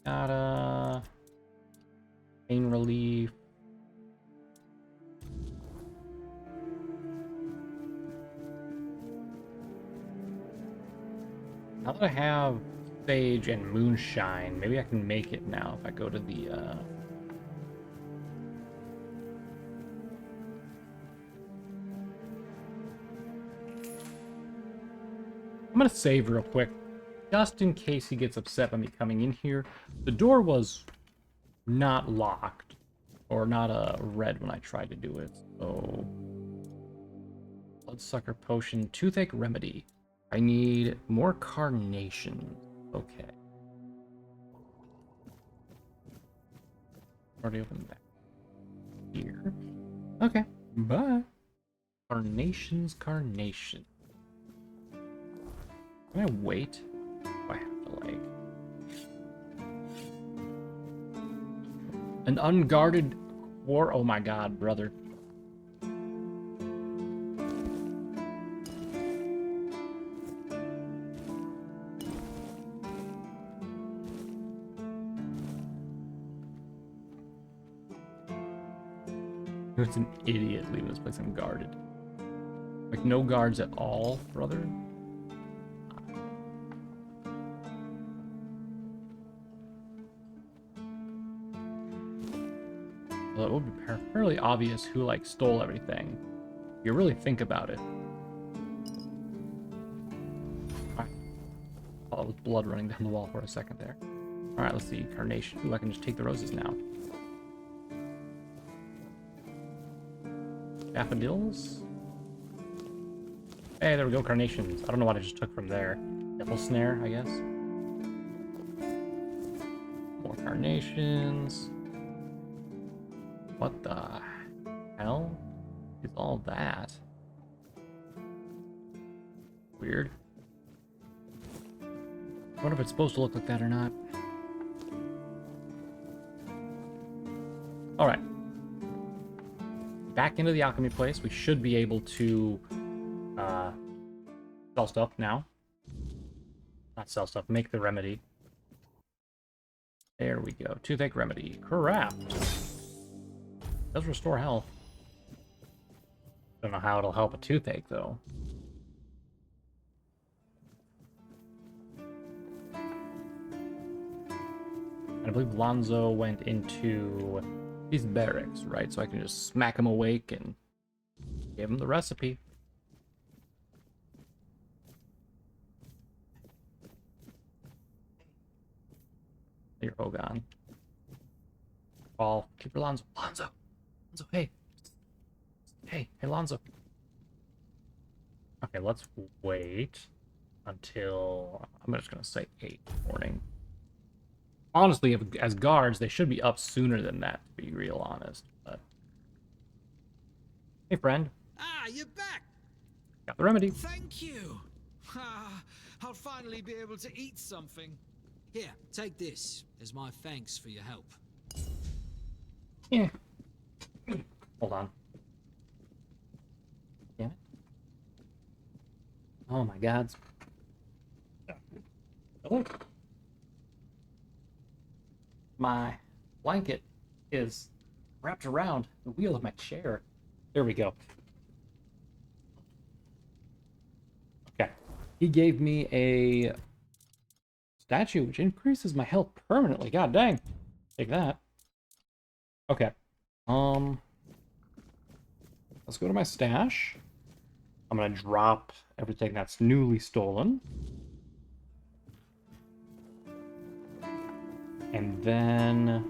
[SPEAKER 1] Got pain relief. Now that I have Sage and Moonshine, maybe I can make it now if I go to the, I'm gonna save real quick, just in case he gets upset by me coming in here. The door was not locked, or not red when I tried to do it, so... Bloodsucker Potion, Toothache Remedy. I need more carnations. Okay. Already opened that. Here. Okay. Bye. Carnations, carnation. Can I wait? Do I have to, like... An unguarded war? Oh my god, brother. It's an idiot leaving this place unguarded. Like, no guards at all, brother? Well, it would be fairly obvious who, like, stole everything. If you really think about it. Alright. Oh, there was blood running down the wall for a second there. Alright, let's see. Carnation. Ooh, I can just take the roses now. Daffodils? Hey, there we go, carnations. I don't know what I just took from there. Devil Snare, I guess. More carnations. What the hell is all that? Weird. I wonder if it's supposed to look like that or not. Alright. Back into the alchemy place. We should be able to sell stuff now. Not sell stuff, make the remedy. There we go. Toothache remedy. Correct. Does restore health. Don't know how it'll help a toothache though. And I believe Lonzo went into these barracks, right? So I can just smack him awake and give him the recipe. Here, Hogan. Paul, keep your Lonzo. Lonzo! Lonzo, hey! Hey, Lonzo. Okay, let's wait. until, I'm just going to say 8 in the morning. Honestly, as guards, they should be up sooner than that, to be real honest. But hey, friend.
[SPEAKER 12] Ah, you're back!
[SPEAKER 1] Got the remedy.
[SPEAKER 12] Thank you! I'll finally be able to eat something. Here, take this as my thanks for your help.
[SPEAKER 1] Yeah. Hold on. Damn it. Oh my god. Oh. My blanket is wrapped around the wheel of my chair. There we go. Okay. He gave me a statue, which increases my health permanently. God dang. Take that. Okay. Let's go to my stash. I'm gonna drop everything that's newly stolen. And then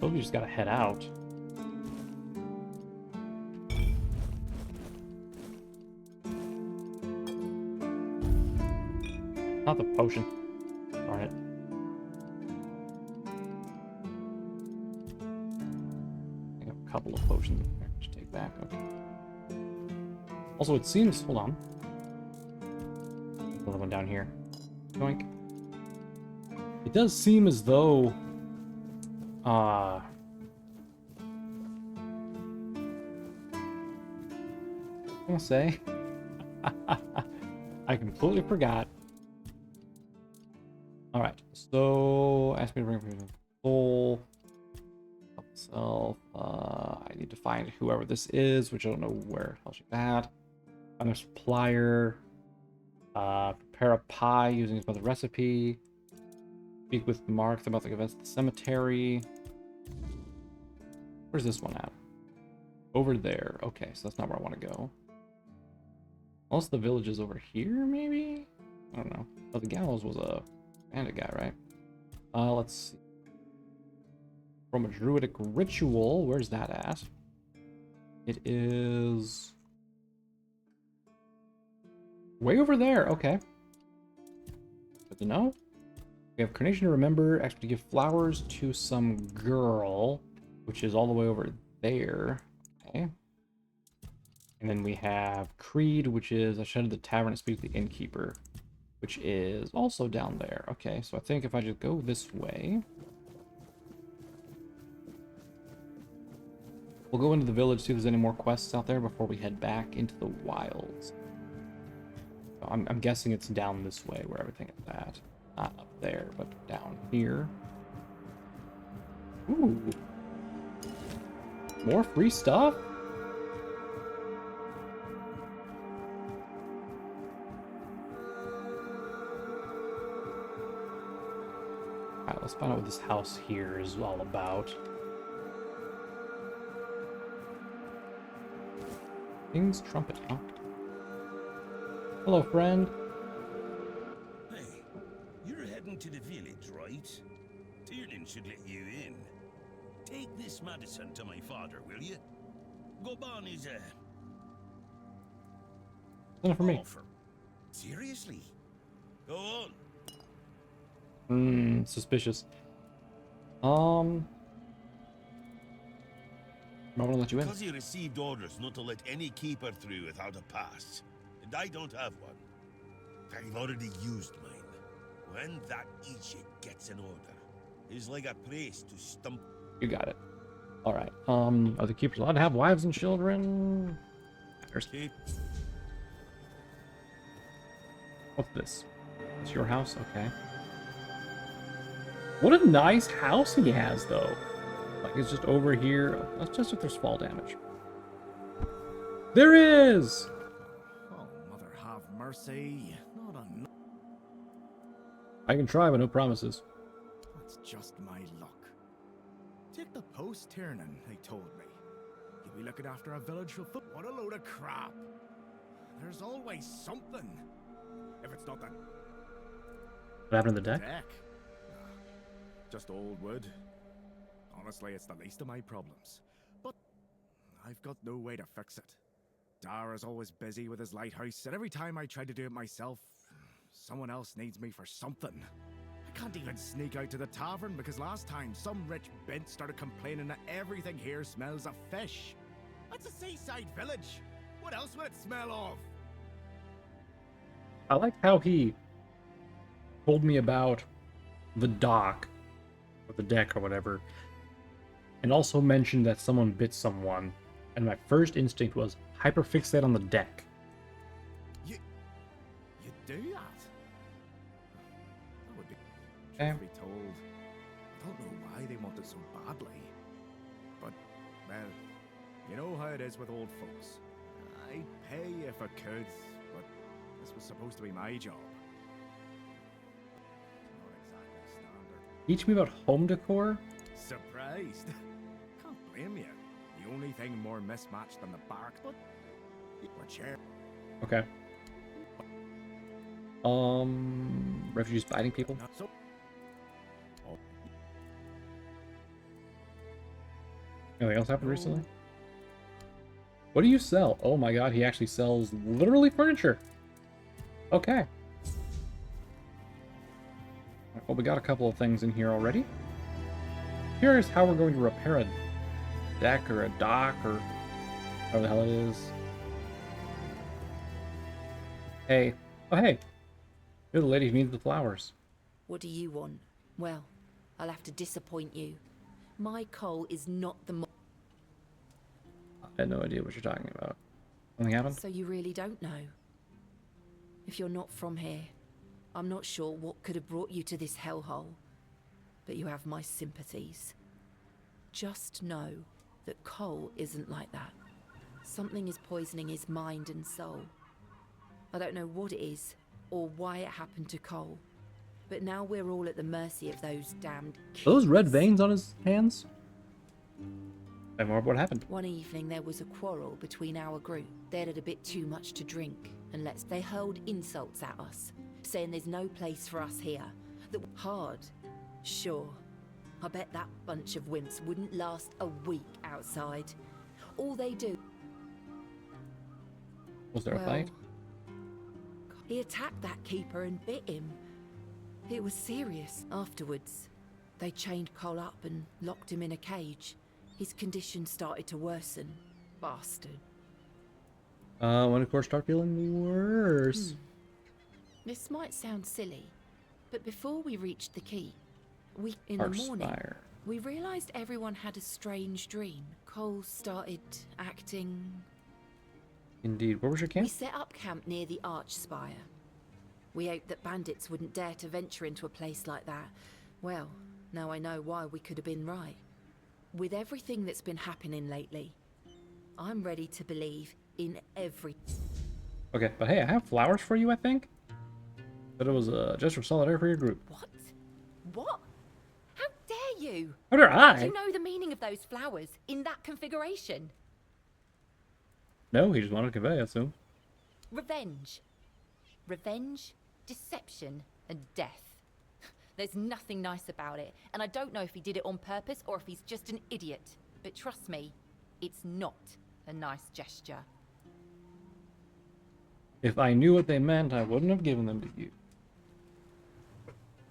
[SPEAKER 1] we just gotta head out. Not the potion. Darn it. I have a couple of potions in there. Just take back. Okay. Also, it seems. Hold on. Another one down here. Doink. It does seem as though. I'm gonna say. I completely forgot. Alright, so ask me to bring soul. Help myself. I need to find whoever this is, which I don't know where the hell she's at. Find their supplier. Prepare a pie using his mother's recipe. Speak with Mark about the events at the cemetery. Where's this one at? Over there. Okay, so that's not where I want to go. Unless the village is over here, maybe? I don't know. Oh, the gallows was a bandit guy, right? Let's see. From a druidic ritual. Where's that at? It is way over there. Okay. Good to know. We have Carnation to Remember. Actually, to give flowers to some girl, which is all the way over there. Okay. And then we have Creed, which is I shut the tavern and speak to the innkeeper, which is also down there. Okay, so I think if I just go this way, we'll go into the village, see if there's any more quests out there before we head back into the wilds. I'm guessing it's down this way where everything is at. Not up there, but down here. Ooh. More free stuff? Alright, let's find out what this house here is all about. King's Trumpet, huh? Hello, friend.
[SPEAKER 8] Hey, you're heading to the village, right? Tiernan should let you in. Take this medicine to my father, will you? Goban is
[SPEAKER 1] Not for me.
[SPEAKER 8] offer. Seriously? Go on.
[SPEAKER 1] Suspicious. I want to let you in.
[SPEAKER 8] Because he received orders not to let any keeper through without a pass. And I don't have one. I've already used mine. When that Egypt gets an order, it's like a place to stump.
[SPEAKER 1] You got it. Alright. Are the keepers allowed to have wives and children?
[SPEAKER 8] Keep.
[SPEAKER 1] What's this? It's your house? Okay. What a nice house he has, though. Like, it's just over here. Let's just if there's fall damage. There is!
[SPEAKER 10] Oh, mother have mercy. Not a...
[SPEAKER 1] I can try, but no promises.
[SPEAKER 10] That's just my luck. Take the post, Tiernan, they told me. You'll be looking after a village for foot. What a load of crap. There's always something. If it's not that...
[SPEAKER 1] What happened to the deck?
[SPEAKER 10] Just old wood. Honestly, it's the least of my problems. But I've got no way to fix it. Dara's always busy with his lighthouse, and every time I try to do it myself, someone else needs me for something. I can't even sneak out to the tavern because last time some rich bint started complaining that everything here smells of fish. That's a seaside village. What else would it smell of?
[SPEAKER 1] I like how he told me about the dock, or the deck, or whatever, and also mentioned that someone bit someone, and my first instinct was hyperfixate on the deck.
[SPEAKER 10] You do that? That would be
[SPEAKER 1] Okay.
[SPEAKER 10] truth be told. I don't know why they want it so badly. But, well, you know how it is with old folks. I'd pay if I could, but this was supposed to be my job. Not exactly standard.
[SPEAKER 1] Teach me about home decor?
[SPEAKER 10] Surprised? Can't blame you. The only thing more mismatched than the bark, but chair.
[SPEAKER 1] Okay. Refugees biting people?
[SPEAKER 10] So,
[SPEAKER 1] Anything else happened recently? What do you sell? Oh my god, he actually sells literally furniture. Okay. Well, we got a couple of things in here already. Here's how we're going to repair a deck or a dock or whatever the hell it is. Hey. Oh, hey. You're the lady who needs the flowers.
[SPEAKER 17] What do you want? Well, I'll have to disappoint you. My coal is not the
[SPEAKER 1] I had no idea what you're talking about. Something happened?
[SPEAKER 17] So you really don't know? If you're not from here, I'm not sure what could have brought you to this hellhole. But you have my sympathies. Just know that Cole isn't like that. Something is poisoning his mind and soul. I don't know what it is, or why it happened to Cole. But now we're all at the mercy of those damned
[SPEAKER 1] Are those red veins on his hands? Tell me more about what happened.
[SPEAKER 17] One evening there was a quarrel between our group. They'd had a bit too much to drink, and they hurled insults at us, saying there's no place for us here. That hard. Sure. I bet that bunch of wimps wouldn't last a week outside. All they do...
[SPEAKER 1] Was there a fight?
[SPEAKER 17] He attacked that keeper and bit him. It was serious. Afterwards, they chained Cole up and locked him in a cage. His condition started to worsen. Bastard.
[SPEAKER 1] When of course start feeling worse.
[SPEAKER 17] This might sound silly, but before we reached the keep, in the morning, we realized everyone had a strange dream. Cole started acting...
[SPEAKER 1] Indeed. Where was your camp?
[SPEAKER 17] We set up camp near the arch spire. We hoped that bandits wouldn't dare to venture into a place like that. Well, now I know why we could have been right. With everything that's been happening lately, I'm ready to believe in every...
[SPEAKER 1] Okay, but hey, I have flowers for you, I think. But it was just for solidarity for your group.
[SPEAKER 17] What? What? How dare you?
[SPEAKER 1] How dare I?
[SPEAKER 17] Do you know the meaning of those flowers in that configuration?
[SPEAKER 1] No, he just wanted to convey, I assume.
[SPEAKER 17] Revenge. Revenge, deception, and death. There's nothing nice about it, and I don't know if he did it on purpose or if he's just an idiot. But trust me, it's not a nice gesture.
[SPEAKER 1] If I knew what they meant, I wouldn't have given them to you.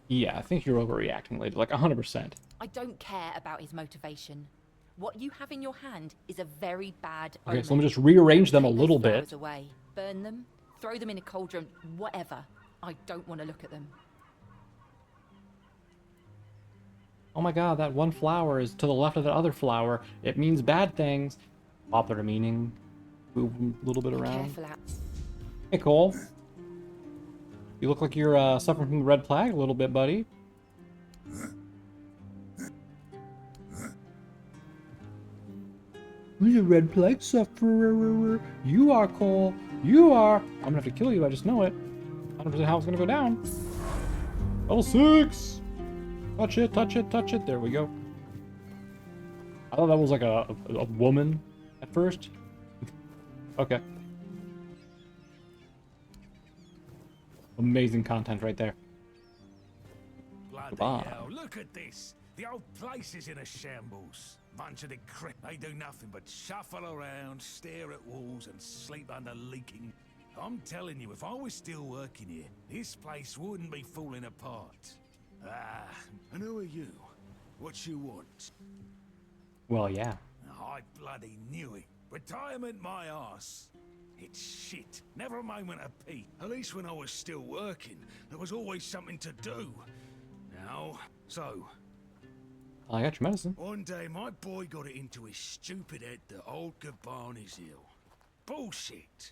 [SPEAKER 1] Yeah, I think you're overreacting, lady. Like 100%.
[SPEAKER 17] I don't care about his motivation. What you have in your hand is a very bad
[SPEAKER 1] Okay,
[SPEAKER 17] omen.
[SPEAKER 1] so let me just rearrange them a
[SPEAKER 17] Take
[SPEAKER 1] little
[SPEAKER 17] those flowers
[SPEAKER 1] bit.
[SPEAKER 17] away. Burn them, throw them in a cauldron, whatever. I don't want to look at them.
[SPEAKER 1] Oh my god, that one flower is to the left of the other flower. It means bad things. Pop their meaning. Move a little bit around.
[SPEAKER 17] Careful out.
[SPEAKER 1] Hey, Cole. You look like you're suffering from the red plague a little bit, buddy. Who's a red plague sufferer? You are, Cole. You are. I'm gonna have to kill you. I just know it. 100% how it's gonna go down. Level 6. Touch it, touch it, touch it. There we go. I thought that was like a woman at first. Okay. Amazing content right there.
[SPEAKER 15] Bloody
[SPEAKER 1] Goodbye.
[SPEAKER 15] hell, look at this. The whole place is in a shambles. Bunch of decrepit. They do nothing but shuffle around, stare at walls, and sleep under leaking. I'm telling you, if I was still working here, this place wouldn't be falling apart. Ah, and who are you? What you want?
[SPEAKER 1] Well, yeah.
[SPEAKER 15] I bloody knew it. Retirement, my arse. It's shit. Never a moment of peace. At least when I was still working, there was always something to do. Now, so...
[SPEAKER 1] I got your medicine.
[SPEAKER 15] One day, my boy got it into his stupid head that old Gaban is ill. Bullshit.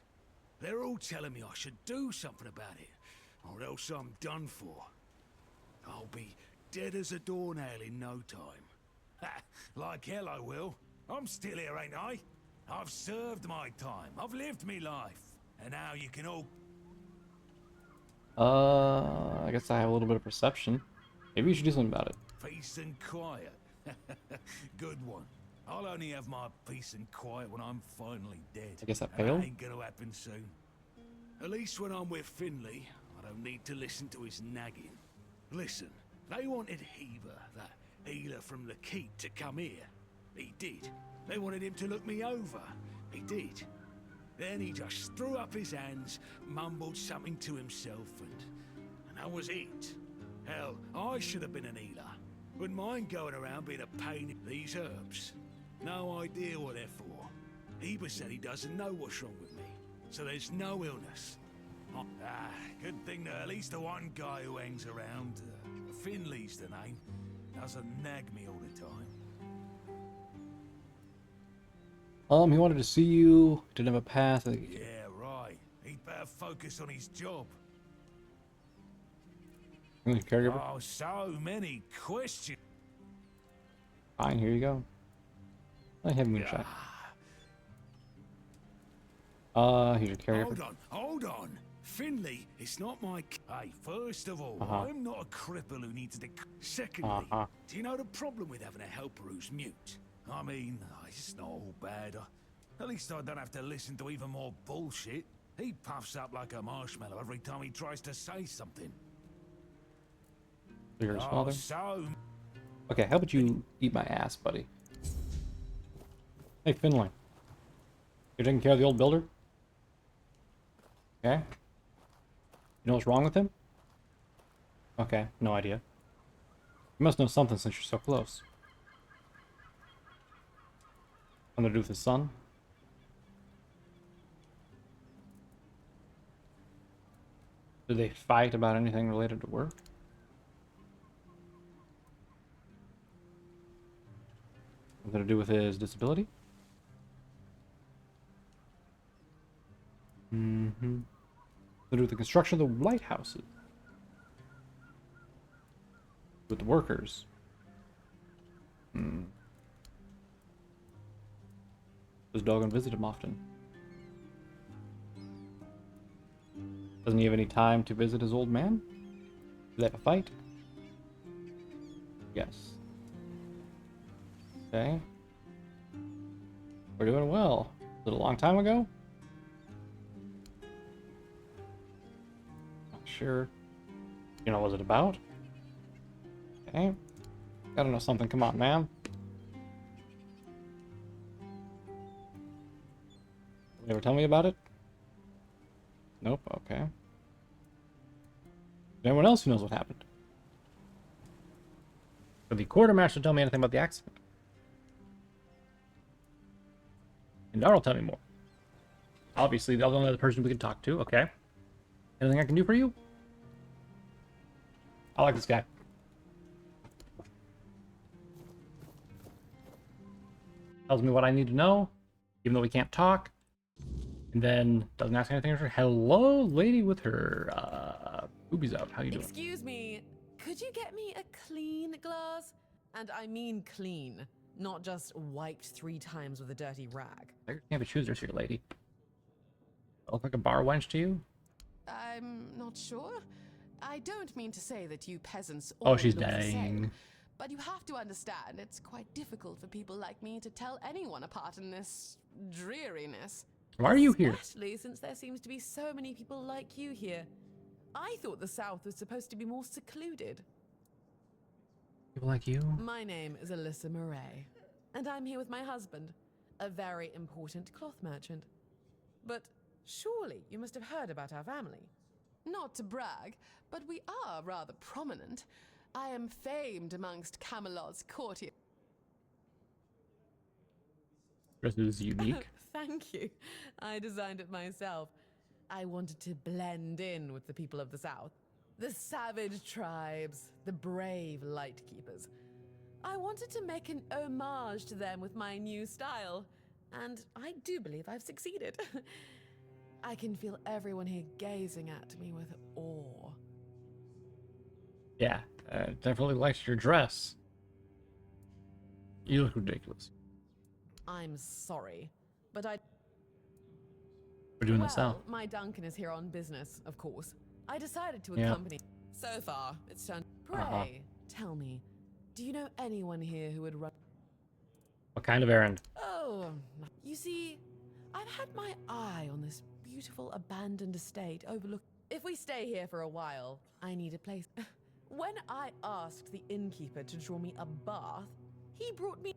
[SPEAKER 15] They're all telling me I should do something about it, or else I'm done for. I'll be dead as a doornail in no time. Ha! Like hell I will. I'm still here, ain't I? I've served my time. I've lived me life. And now you can all...
[SPEAKER 1] I guess I have a little bit of perception. Maybe you should do something about it.
[SPEAKER 15] Peace and quiet. Good one. I'll only have my peace and quiet when I'm finally dead.
[SPEAKER 1] I guess that
[SPEAKER 15] And
[SPEAKER 1] failed.
[SPEAKER 15] that ain't gonna happen soon. At least when I'm with Finley, I don't need to listen to his nagging. Listen, they wanted Heber, that healer from the keep, to come here. He did. They wanted him to look me over. He did. Then he just threw up his hands, mumbled something to himself, and that was it. Hell, I should have been an healer. Wouldn't mind going around being a pain in these herbs. No idea what they're for. Heber said he doesn't know what's wrong with me, so there's no illness. Good thing that at least the one guy who hangs around, Finley's the name, doesn't nag me all the time.
[SPEAKER 1] He wanted to see you. Didn't have a pass.
[SPEAKER 15] Yeah, right. He'd better focus on his job.
[SPEAKER 1] Caregiver.
[SPEAKER 15] Oh, so many questions.
[SPEAKER 1] Fine, here you go. Let him moonshine. Here's your caregiver.
[SPEAKER 15] Hold on. Finley, it's not my... Hey, first of all, I'm not a cripple who needs to... Secondly, do you know the problem with having a helper who's mute? I mean, it's not all bad. At least I don't have to listen to even more bullshit. He puffs up like a marshmallow every time he tries to say something.
[SPEAKER 1] Your father?
[SPEAKER 15] So...
[SPEAKER 1] Okay, how about you eat my ass, buddy? Hey, Finley. You're taking care of the old builder? Okay. You know what's wrong with him? Okay, no idea. You must know something since you're so close. Something to do with his son? Did they fight about anything related to work? Something to do with his disability? Mm-hmm. To do with the construction of the lighthouses. With the workers. Does Doggone visit him often? Doesn't he have any time to visit his old man? Do they have a fight? Yes. Okay. We're doing well. Was it a long time ago? Not sure. You know, what was it about? Okay. Gotta know something. Come on, man. You ever tell me about it? Nope. Okay. Is there anyone else who knows what happened? Did the quartermaster tell me anything about the accident? And Dar'll tell me more. Obviously, the only other person we can talk to. Okay. Anything I can do for you? I like this guy. Tells me what I need to know, even though we can't talk. And then doesn't ask anything for hello, lady with her boobies out. How you doing?
[SPEAKER 5] Excuse me, could you get me a clean glass? And I mean clean, not just wiped 3 times with a dirty rag.
[SPEAKER 1] You have a choosers here, lady. I look like a bar wench to you?
[SPEAKER 18] I'm not sure. I don't mean to say that you peasants
[SPEAKER 1] Oh,
[SPEAKER 18] all
[SPEAKER 1] she's
[SPEAKER 18] look the same,
[SPEAKER 1] dying.
[SPEAKER 18] but you have to understand it's quite difficult for people like me to tell anyone apart in this dreariness.
[SPEAKER 1] Why are you here?
[SPEAKER 5] Especially since there seems to be so many people like you here. I thought the South was supposed to be more secluded.
[SPEAKER 1] People like you?
[SPEAKER 5] My name is Alyssa Murray.
[SPEAKER 18] And I'm here with my husband, a very important cloth merchant. But surely you must have heard about our family. Not to brag, but we are rather prominent. I am famed amongst Camelot's courtiers.
[SPEAKER 1] This is unique.
[SPEAKER 18] Thank you. I designed it myself. I wanted to blend in with the people of the South. The savage tribes, the brave lightkeepers. I wanted to make an homage to them with my new style, and I do believe I've succeeded. I can feel everyone here gazing at me with awe.
[SPEAKER 1] Yeah, definitely likes your dress. You look ridiculous.
[SPEAKER 18] I'm sorry, but
[SPEAKER 1] We're doing this now.
[SPEAKER 18] my Duncan is here on business, of course. I decided to
[SPEAKER 1] Yeah.
[SPEAKER 18] accompany. So far, it's turned. Pray, tell me, do you know anyone here who would run?
[SPEAKER 1] What kind of errand?
[SPEAKER 18] Oh, you see, I've had my eye on this beautiful abandoned estate overlooked. If we stay here for a while, I need a place. When I asked the innkeeper to draw me a bath, he brought me.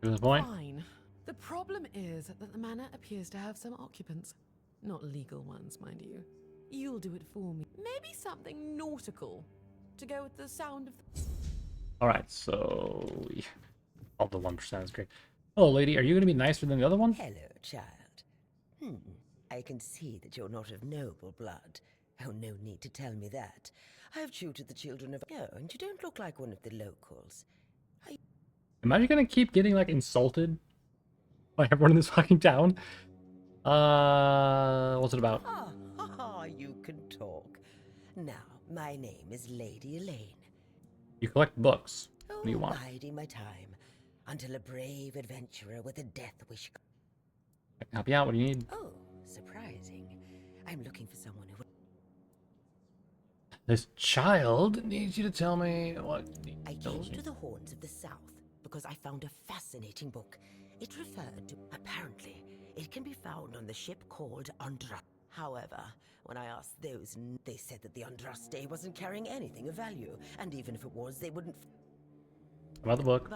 [SPEAKER 1] To the point?
[SPEAKER 18] Fine. The problem is that the manor appears to have some occupants. Not legal ones, mind you. You'll do it for me. Maybe something nautical to go with the sound of the...
[SPEAKER 1] Alright, so... All the 1% is great. Hello, lady. Are you going to be nicer than the other one?
[SPEAKER 19] Hello, child. I can see that you're not of noble blood. Oh, no need to tell me that. I've tutored the children of... Oh, and you don't look like one of the locals.
[SPEAKER 1] Am I going to keep getting, like, insulted by everyone in this fucking town? What's it about?
[SPEAKER 19] You can talk. Now, my name is Lady Elaine.
[SPEAKER 1] You collect books. What do you want?
[SPEAKER 19] Biding my time until a brave adventurer with a death wish...
[SPEAKER 1] I can help you out. What do you need?
[SPEAKER 19] Oh, surprising. I'm looking for someone who...
[SPEAKER 1] This child needs you to tell me what...
[SPEAKER 19] I came to the Horns of the South because I found a fascinating book. It referred to... Apparently, it can be found on the ship called Andra. However, when I asked those, they said that the Andraste wasn't carrying anything of value, and even if it was, they wouldn't...
[SPEAKER 1] About the book.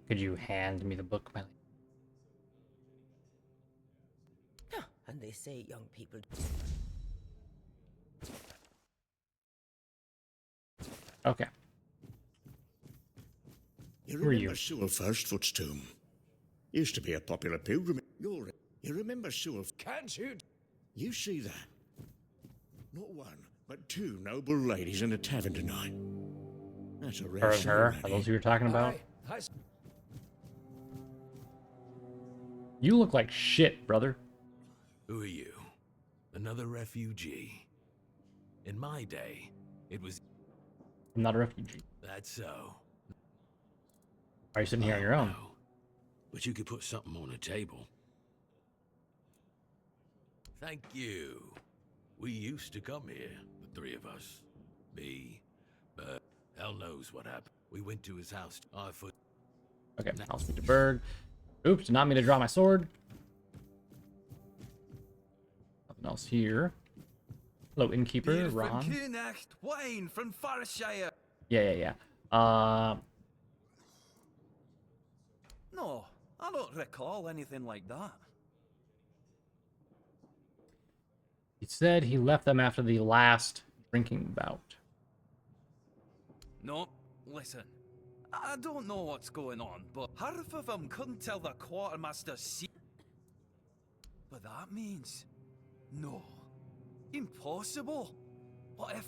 [SPEAKER 1] Could you hand me the book, my lady?
[SPEAKER 19] And they say young people...
[SPEAKER 1] Okay.
[SPEAKER 20] You
[SPEAKER 1] Who are
[SPEAKER 20] remember
[SPEAKER 1] you?
[SPEAKER 20] Sewell Firstfoot's tomb? Used to be a popular pilgrimage. You remember Sewell...
[SPEAKER 10] Can't you?
[SPEAKER 20] You see that? Not one, but two noble ladies in a tavern tonight. That's a rare
[SPEAKER 1] Her and her?
[SPEAKER 20] ceremony.
[SPEAKER 1] Are those who you're talking about?
[SPEAKER 10] Aye,
[SPEAKER 1] You look like shit, brother.
[SPEAKER 21] Who are you? Another refugee? In my day, it was...
[SPEAKER 1] I'm not a refugee.
[SPEAKER 21] That's so.
[SPEAKER 1] Are you sitting here on your own?
[SPEAKER 21] No. But you could put something on the table. Thank you. We used to come here, the three of us. Me, but hell knows what happened. We went to his house. I foot.
[SPEAKER 1] Okay, I'll speak to Berg. Oops, did not mean to draw my sword. Nothing else here. Hello, innkeeper, Ron.
[SPEAKER 22] Wayne from Forestshire.
[SPEAKER 1] Yeah.
[SPEAKER 22] No, I don't recall anything like that.
[SPEAKER 1] He said he left them after the last drinking bout.
[SPEAKER 22] No, listen. I don't know what's going on, but half of them couldn't tell the quartermaster's secret. But that means... No. Impossible. What if...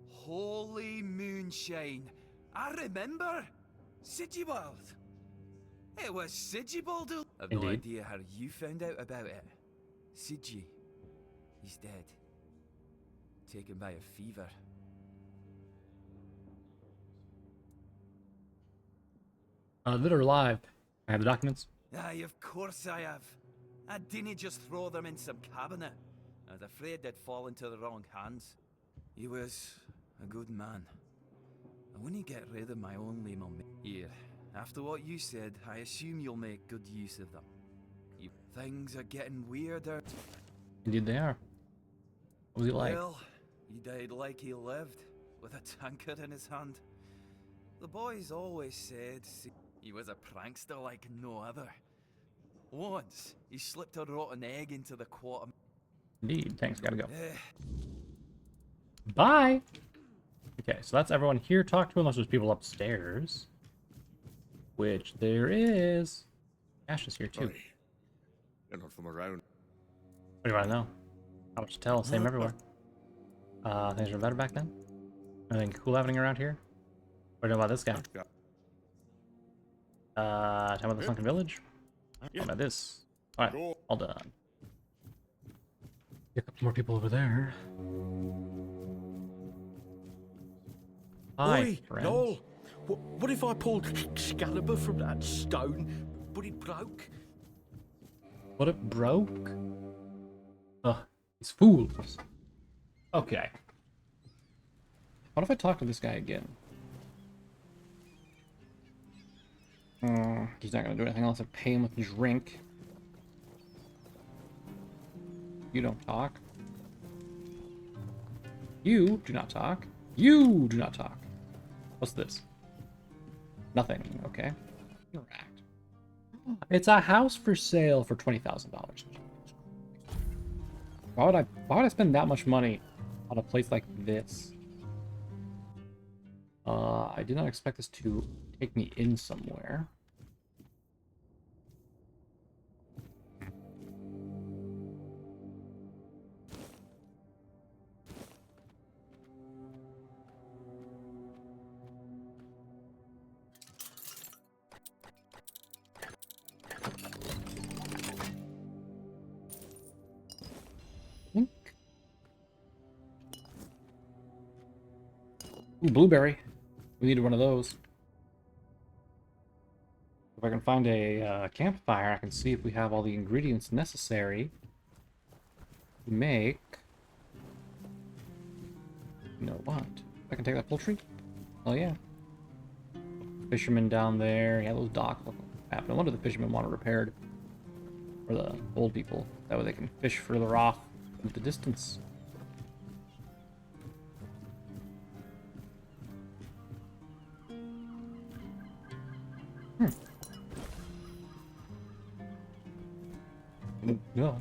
[SPEAKER 22] Holy moonshine. I remember. Sigibald. It was Sigibald who... I've no
[SPEAKER 1] Indeed.
[SPEAKER 22] idea how you found out about it. Sigi. He's dead. Taken by a fever.
[SPEAKER 1] Dead or alive? I have the documents.
[SPEAKER 22] Aye, of course I have. I didn't just throw them in some cabinet. I was afraid they'd fall into the wrong hands. He was a good man. I wouldn't get rid of my only mum. Here, after what you said, I assume you'll make good use of them. Things are getting weirder.
[SPEAKER 1] Indeed they are. What was he like?
[SPEAKER 22] Well, He died like he lived, with a tankard in his hand. The boys always said he was a prankster like no other. Once, he slipped a rotten egg into the quarter.
[SPEAKER 1] Indeed. Thanks, gotta go. Bye! Okay, so that's everyone here. Talk to unless there's people upstairs. Which there is. Ash is here too.
[SPEAKER 20] You're not from around.
[SPEAKER 1] What do you want to know? How much to tell? Same everywhere. Things are better back then? Anything cool happening around here? What do you know about this guy? Tell me about the sunken village? How about this? Alright, all done. A couple more people over there. Hi,
[SPEAKER 3] Oi,
[SPEAKER 1] friends.
[SPEAKER 3] Noel! What if I pulled Excalibur from that stone, but it broke?
[SPEAKER 1] What it broke? Ugh, these fools. Okay. What if I talk to this guy again? He's not gonna do anything unless I pay him with drink. You don't talk. You do not talk. You do not talk. What's this? Nothing. Okay. Interact. It's a house for sale for $20,000. Why would I spend that much money on a place like this? I did not expect this to take me in somewhere. Ooh, blueberry. We needed one of those. If I can find a campfire, I can see if we have all the ingredients necessary to make... You know what? I can take that poultry? Oh yeah. Fishermen down there. Yeah, those docks look crap. No wonder the fishermen want it repaired. For the old people. That way they can fish further off in the distance. Yeah.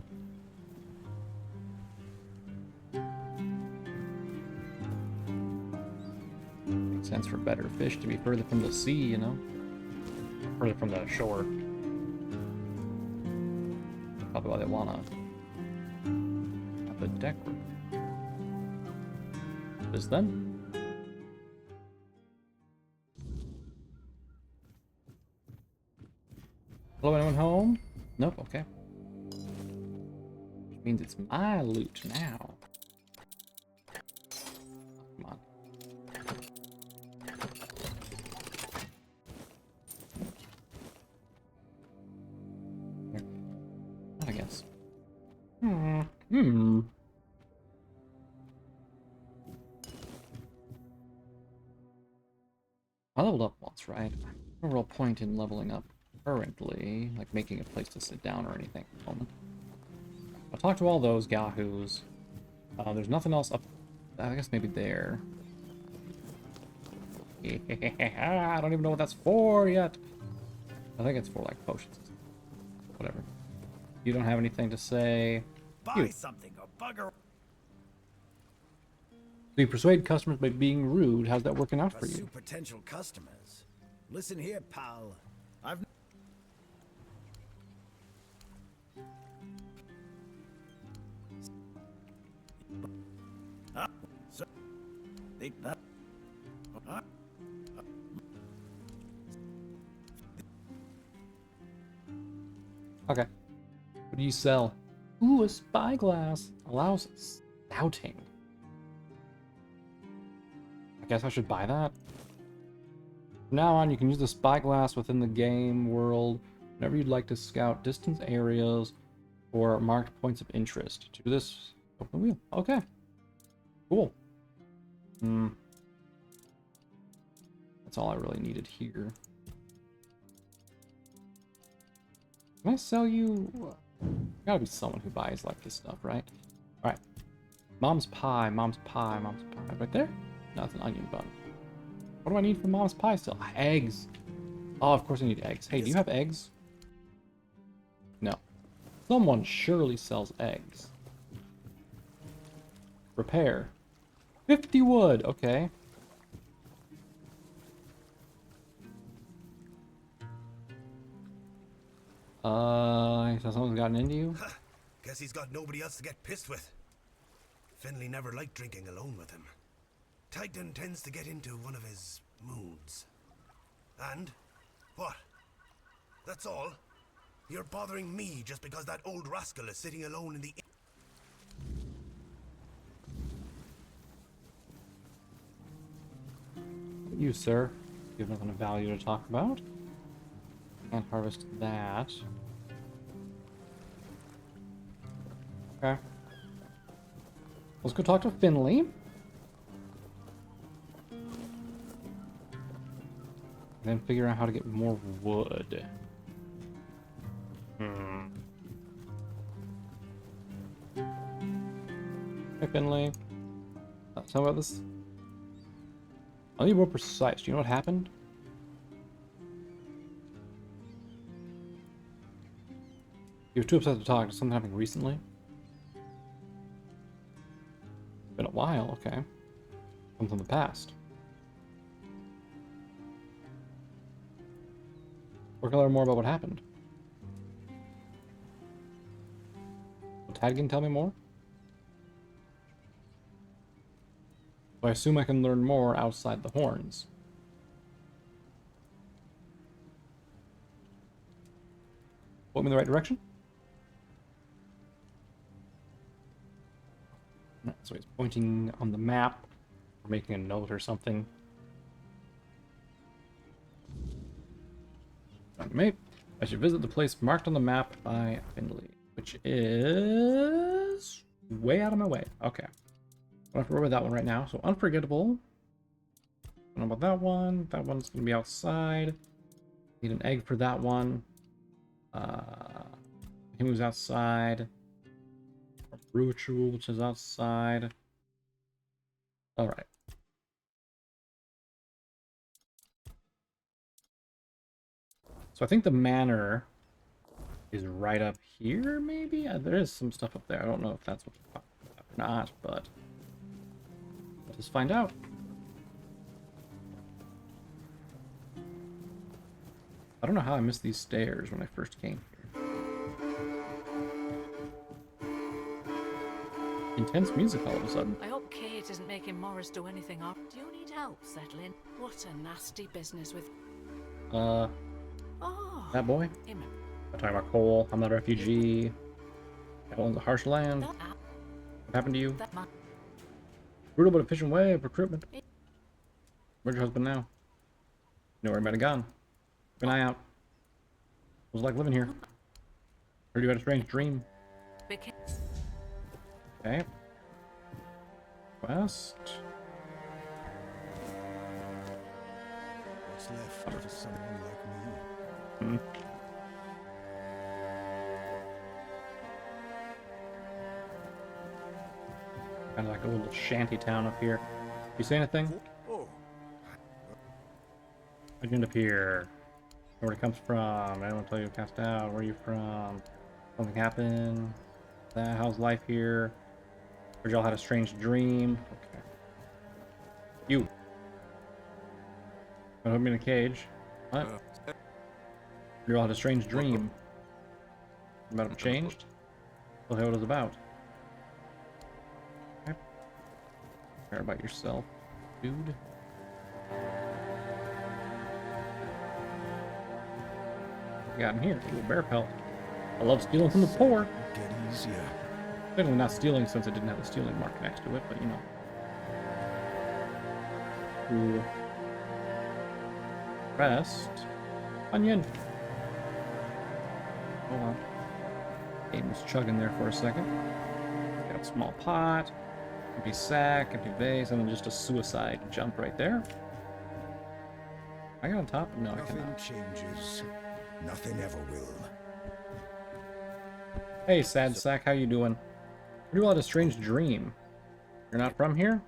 [SPEAKER 1] Makes sense for better fish to be further from the sea, you know? Further from the shore. Probably why they wanna have the deck work. This then? Hello, anyone home? Nope, okay. Which means it's my loot now. Come on. Here. I guess. I leveled up once, right? No real point in leveling up currently, like making a place to sit down or anything at the moment. I'll talk to all those yahoos. There's nothing else up. I guess maybe there. I don't even know what that's for yet. I think it's for like potions. Whatever. You don't have anything to say.
[SPEAKER 22] Buy something or bugger.
[SPEAKER 1] So you persuade customers by being rude. How's that working out for
[SPEAKER 4] Pursue
[SPEAKER 1] you?
[SPEAKER 4] potential customers. Listen here, pal. I've so they that
[SPEAKER 1] Okay. What do you sell? Ooh, a spyglass. Allows scouting. I guess I should buy that. From now on, you can use the spyglass within the game world whenever you'd like to scout distant areas or marked points of interest. To do this, open the wheel. Okay. Cool. That's all I really needed here. Can I sell you? Gotta be someone who buys like this stuff, right? Alright. Mom's pie, mom's pie, mom's pie. Right there? No, it's an onion bun. What do I need for mom's pie still? Eggs. Oh, of course I need eggs. Hey, do you have eggs? No. Someone surely sells eggs. Repair. 50 wood. Okay. So someone's gotten into you?
[SPEAKER 4] Guess he's got nobody else to get pissed with. Finley never liked drinking alone with him. Titan tends to get into one of his moods. And? What? That's all? You're bothering me just because that old rascal is sitting alone in the...
[SPEAKER 1] You, sir. You have nothing of value to talk about. Can't harvest that. Okay. Let's go talk to Finley. And then figure out how to get more wood. Hey, Finley. Tell me about this. I'll need more precise. Do you know what happened? You were too upset to talk. Did something happen recently? Been a while, okay. Something from the past. Or can I learn more about what happened? Will Tainted tell me more? So I assume I can learn more outside the horns. Point me in the right direction? So he's pointing on the map, or making a note or something. Mate, I should visit the place marked on the map by Finley, which is way out of my way. Okay. I don't have to worry about that one right now. So unforgettable. I don't know about that one. That one's gonna be outside. Need an egg for that one. He moves outside. Ritual, which is outside. All right. So I think the manor is right up here, maybe? There is some stuff up there. I don't know if that's what we're talking about or not, but let's find out. I don't know how I missed these stairs when I first came here. Intense music all of a sudden.
[SPEAKER 6] I hope Kate isn't making Morris do anything up. Do you need help settling? What a nasty business with...
[SPEAKER 1] That boy? I'm talking about Cole. I'm not a refugee. That one's a harsh land. What happened to you? Brutal but efficient way of recruitment. Where's your husband now? You know where he might have gone. Keep an eye out. What was it like living here? Heard you had a strange dream. Okay. West.
[SPEAKER 4] What's left for someone like me?
[SPEAKER 1] Kind of like a little shanty town up here. You say anything?
[SPEAKER 4] Oh.
[SPEAKER 1] How'd you end up here? Where it comes from? I don't want to tell you cast out. Where are you from? Something happened? How's life here? Heard y'all had a strange dream. Okay. You. Put him in a cage. What? You all had a strange dream. About it changed? Tell me what it was about. Okay. Care about yourself, dude. What you got in here? A little bear pelt. I love stealing from the poor.
[SPEAKER 4] Get easier.
[SPEAKER 1] Technically not stealing since it didn't have a stealing mark next to it, but you know. Ooh. Rest. Onion. Hold on. Game was chugging there for a second. Got a small pot, empty sack, empty vase, and then just a suicide jump right there. I got on top? No, I cannot.
[SPEAKER 4] Nothing changes. Nothing ever will.
[SPEAKER 1] Hey, sad sack, how you doing? You had a strange dream. You're not from here?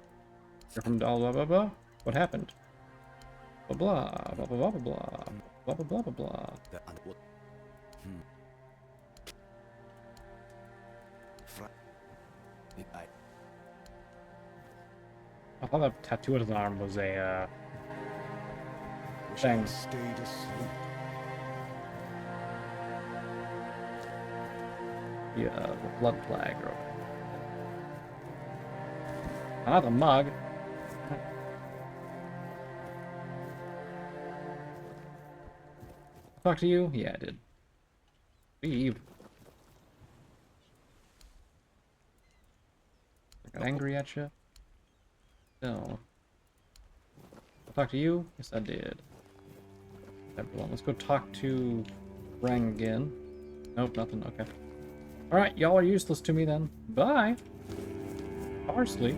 [SPEAKER 1] You're from blah blah blah blah. What happened? Blah blah blah blah blah blah blah blah blah blah blah. I thought that tattoo on his arm was a thing.
[SPEAKER 10] Stayed asleep.
[SPEAKER 1] Yeah, the blood flag or another mug. Talk to you? Yeah, I did. Leave. I got angry at you? No. Talk to you? Yes, I did. Avalon. Let's go talk to Rang again. Nope, nothing. Okay. Alright, y'all are useless to me then. Bye. Parsley.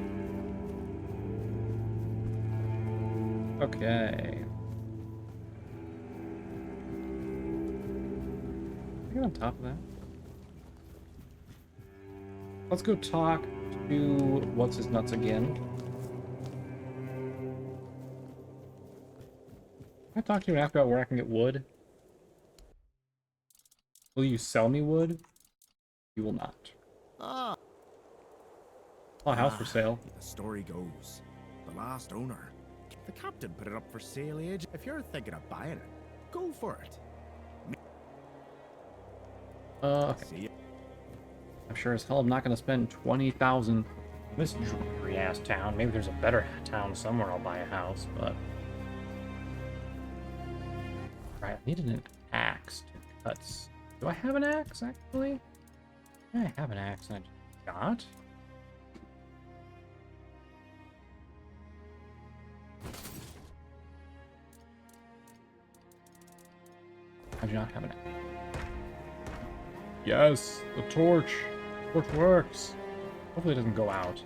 [SPEAKER 1] Okay. Get on top of that. Let's go talk to what's his nuts again. Can I talk to you and ask about where I can get wood? Will you sell me wood? You will not.
[SPEAKER 10] Ah.
[SPEAKER 1] Oh, house for sale.
[SPEAKER 10] The story goes, the last owner, the captain put it up for sale age. If you're thinking of buying it, go for it.
[SPEAKER 1] Okay. I'm sure as hell I'm not gonna spend 20,000 in this dreary ass town. Maybe there's a better town somewhere I'll buy a house, but right, I needed an axe to cut. Do I have an axe actually? Yeah, I have an axe. I just got. I do not have an axe. Yes, the torch. Torch works. Hopefully it doesn't go out.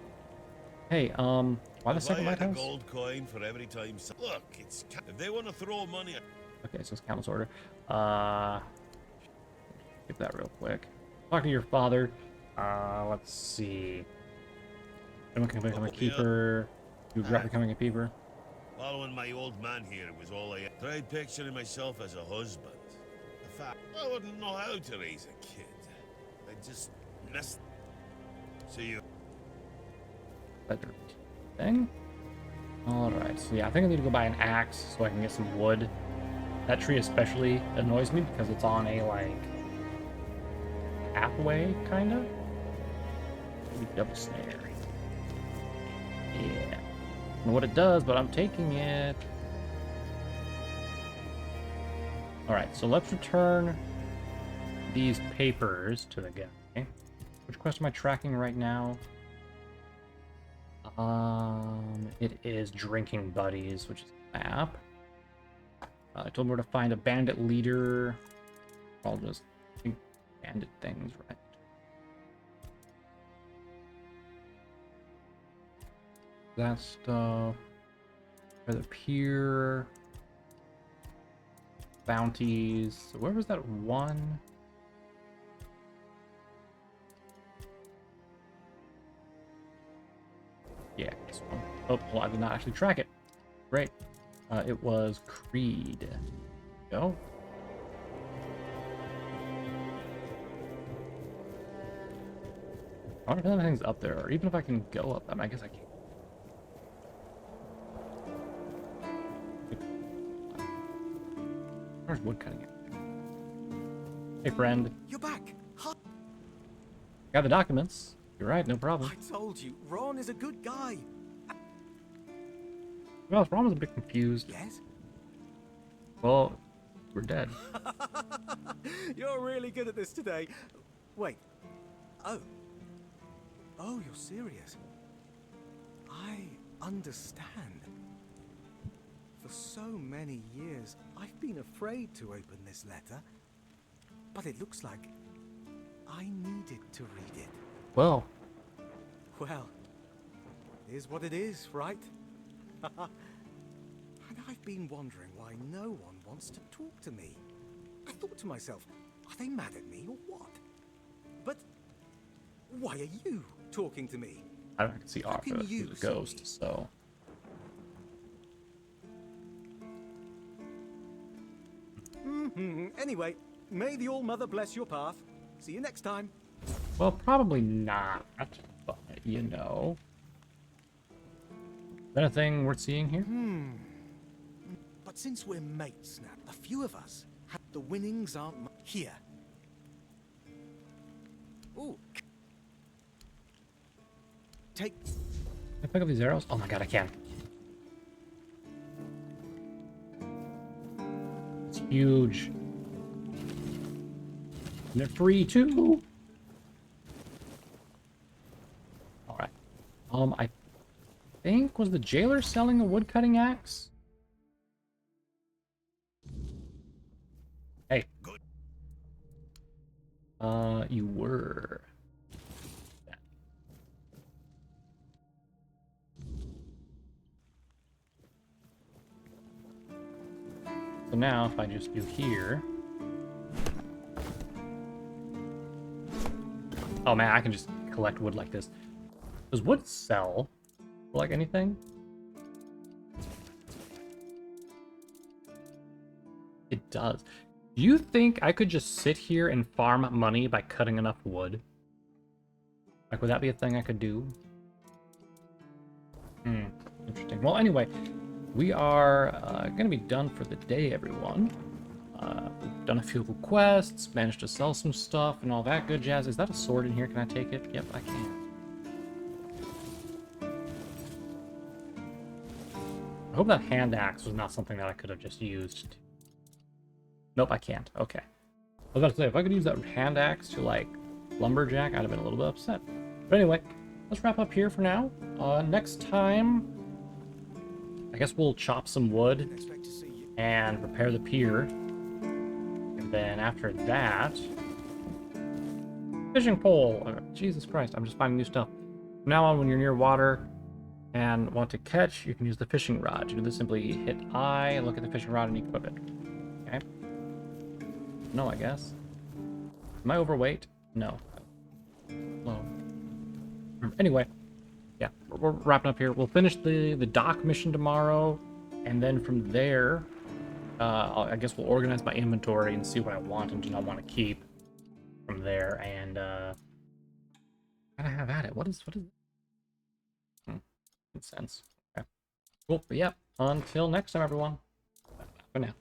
[SPEAKER 1] Hey, why the second lighthouse?
[SPEAKER 7] Gold coin for every time. Look, it's if they want to throw money.
[SPEAKER 1] Okay, so it's countless order. Get that real quick. Talk to your father. Let's see. Anyone can become a keeper. You regret becoming a keeper.
[SPEAKER 7] Following my old man here was all I tried picturing myself as a husband. The fact I wouldn't know how to raise a kid. I just missed. See you.
[SPEAKER 1] Better thing. Alright, so yeah, I think I need to go buy an axe so I can get some wood. That tree especially annoys me because it's on a, like, pathway, kinda. Double snare. Yeah. I don't know what it does, but I'm taking it. Alright, so let's return these papers to the guy. Which quest am I tracking right now? It is Drinking Buddies, which is a map. I told him where to find a bandit leader. I'll just think bandit things, right? That stuff. The pier. Bounties. So where was that one? Yeah, this one. Oh, well, I did not actually track it. Great. It was Creed. There we go. I wonder if anything's up there, or even if I can go up them. I guess I can't. Where's wood cutting it? Hey, friend.
[SPEAKER 10] You're back. Huh?
[SPEAKER 1] Got the documents. You're right, no problem.
[SPEAKER 10] I told you, Ron is a good guy.
[SPEAKER 1] Well, Ron was a bit confused.
[SPEAKER 10] Yes?
[SPEAKER 1] Well, we're dead.
[SPEAKER 10] You're really good at this today. Wait. Oh. Oh, you're serious. I understand. For so many years, I've been afraid to open this letter. But it looks like I needed to read it.
[SPEAKER 1] Well.
[SPEAKER 10] Well, it is what it is, right? And I've been wondering why no one wants to talk to me. I thought to myself, are they mad at me or what? But why are you talking to me?
[SPEAKER 1] I can see Arthur, who's a ghost, so.
[SPEAKER 10] Anyway, may the All-Mother bless your path. See you next time.
[SPEAKER 1] Well, probably not, but you know. Is that a thing worth seeing here?
[SPEAKER 10] But since we're mates now, a few of us have the winnings aren't here. Ooh. Take.
[SPEAKER 1] Can I pick up these arrows? Oh my god, I can. It's huge. And they're free too. Alright. I think, was the jailer selling a woodcutting axe? Hey. You were. So now, if I just do here... Oh man, I can just collect wood like this. Does wood sell for, like, anything? It does. Do you think I could just sit here and farm money by cutting enough wood? Like, would that be a thing I could do? Interesting. Well, anyway, we are going to be done for the day, everyone. We've done a few little quests, managed to sell some stuff, and all that good jazz. Is that a sword in here? Can I take it? Yep, I can. I hope that hand axe was not something that I could have just used. Nope, I can't. Okay. I was about to say, if I could use that hand axe to, like, lumberjack, I'd have been a little bit upset. But anyway, let's wrap up here for now. Next time, I guess we'll chop some wood and repair the pier. And then after that... Fishing pole! Jesus Christ, I'm just finding new stuff. From now on, when you're near water and want to catch, you can use the fishing rod. You do this, simply hit I, look at the fishing rod, and equip it. Okay? No, I guess. Am I overweight? No. Low. Anyway, yeah, we're wrapping up here. We'll finish the dock mission tomorrow, and then from there, I guess we'll organize my inventory and see what I want and do not want to keep from there, and gotta have at it. What is makes sense. Okay. Cool, but yeah, until next time, everyone. Bye for now.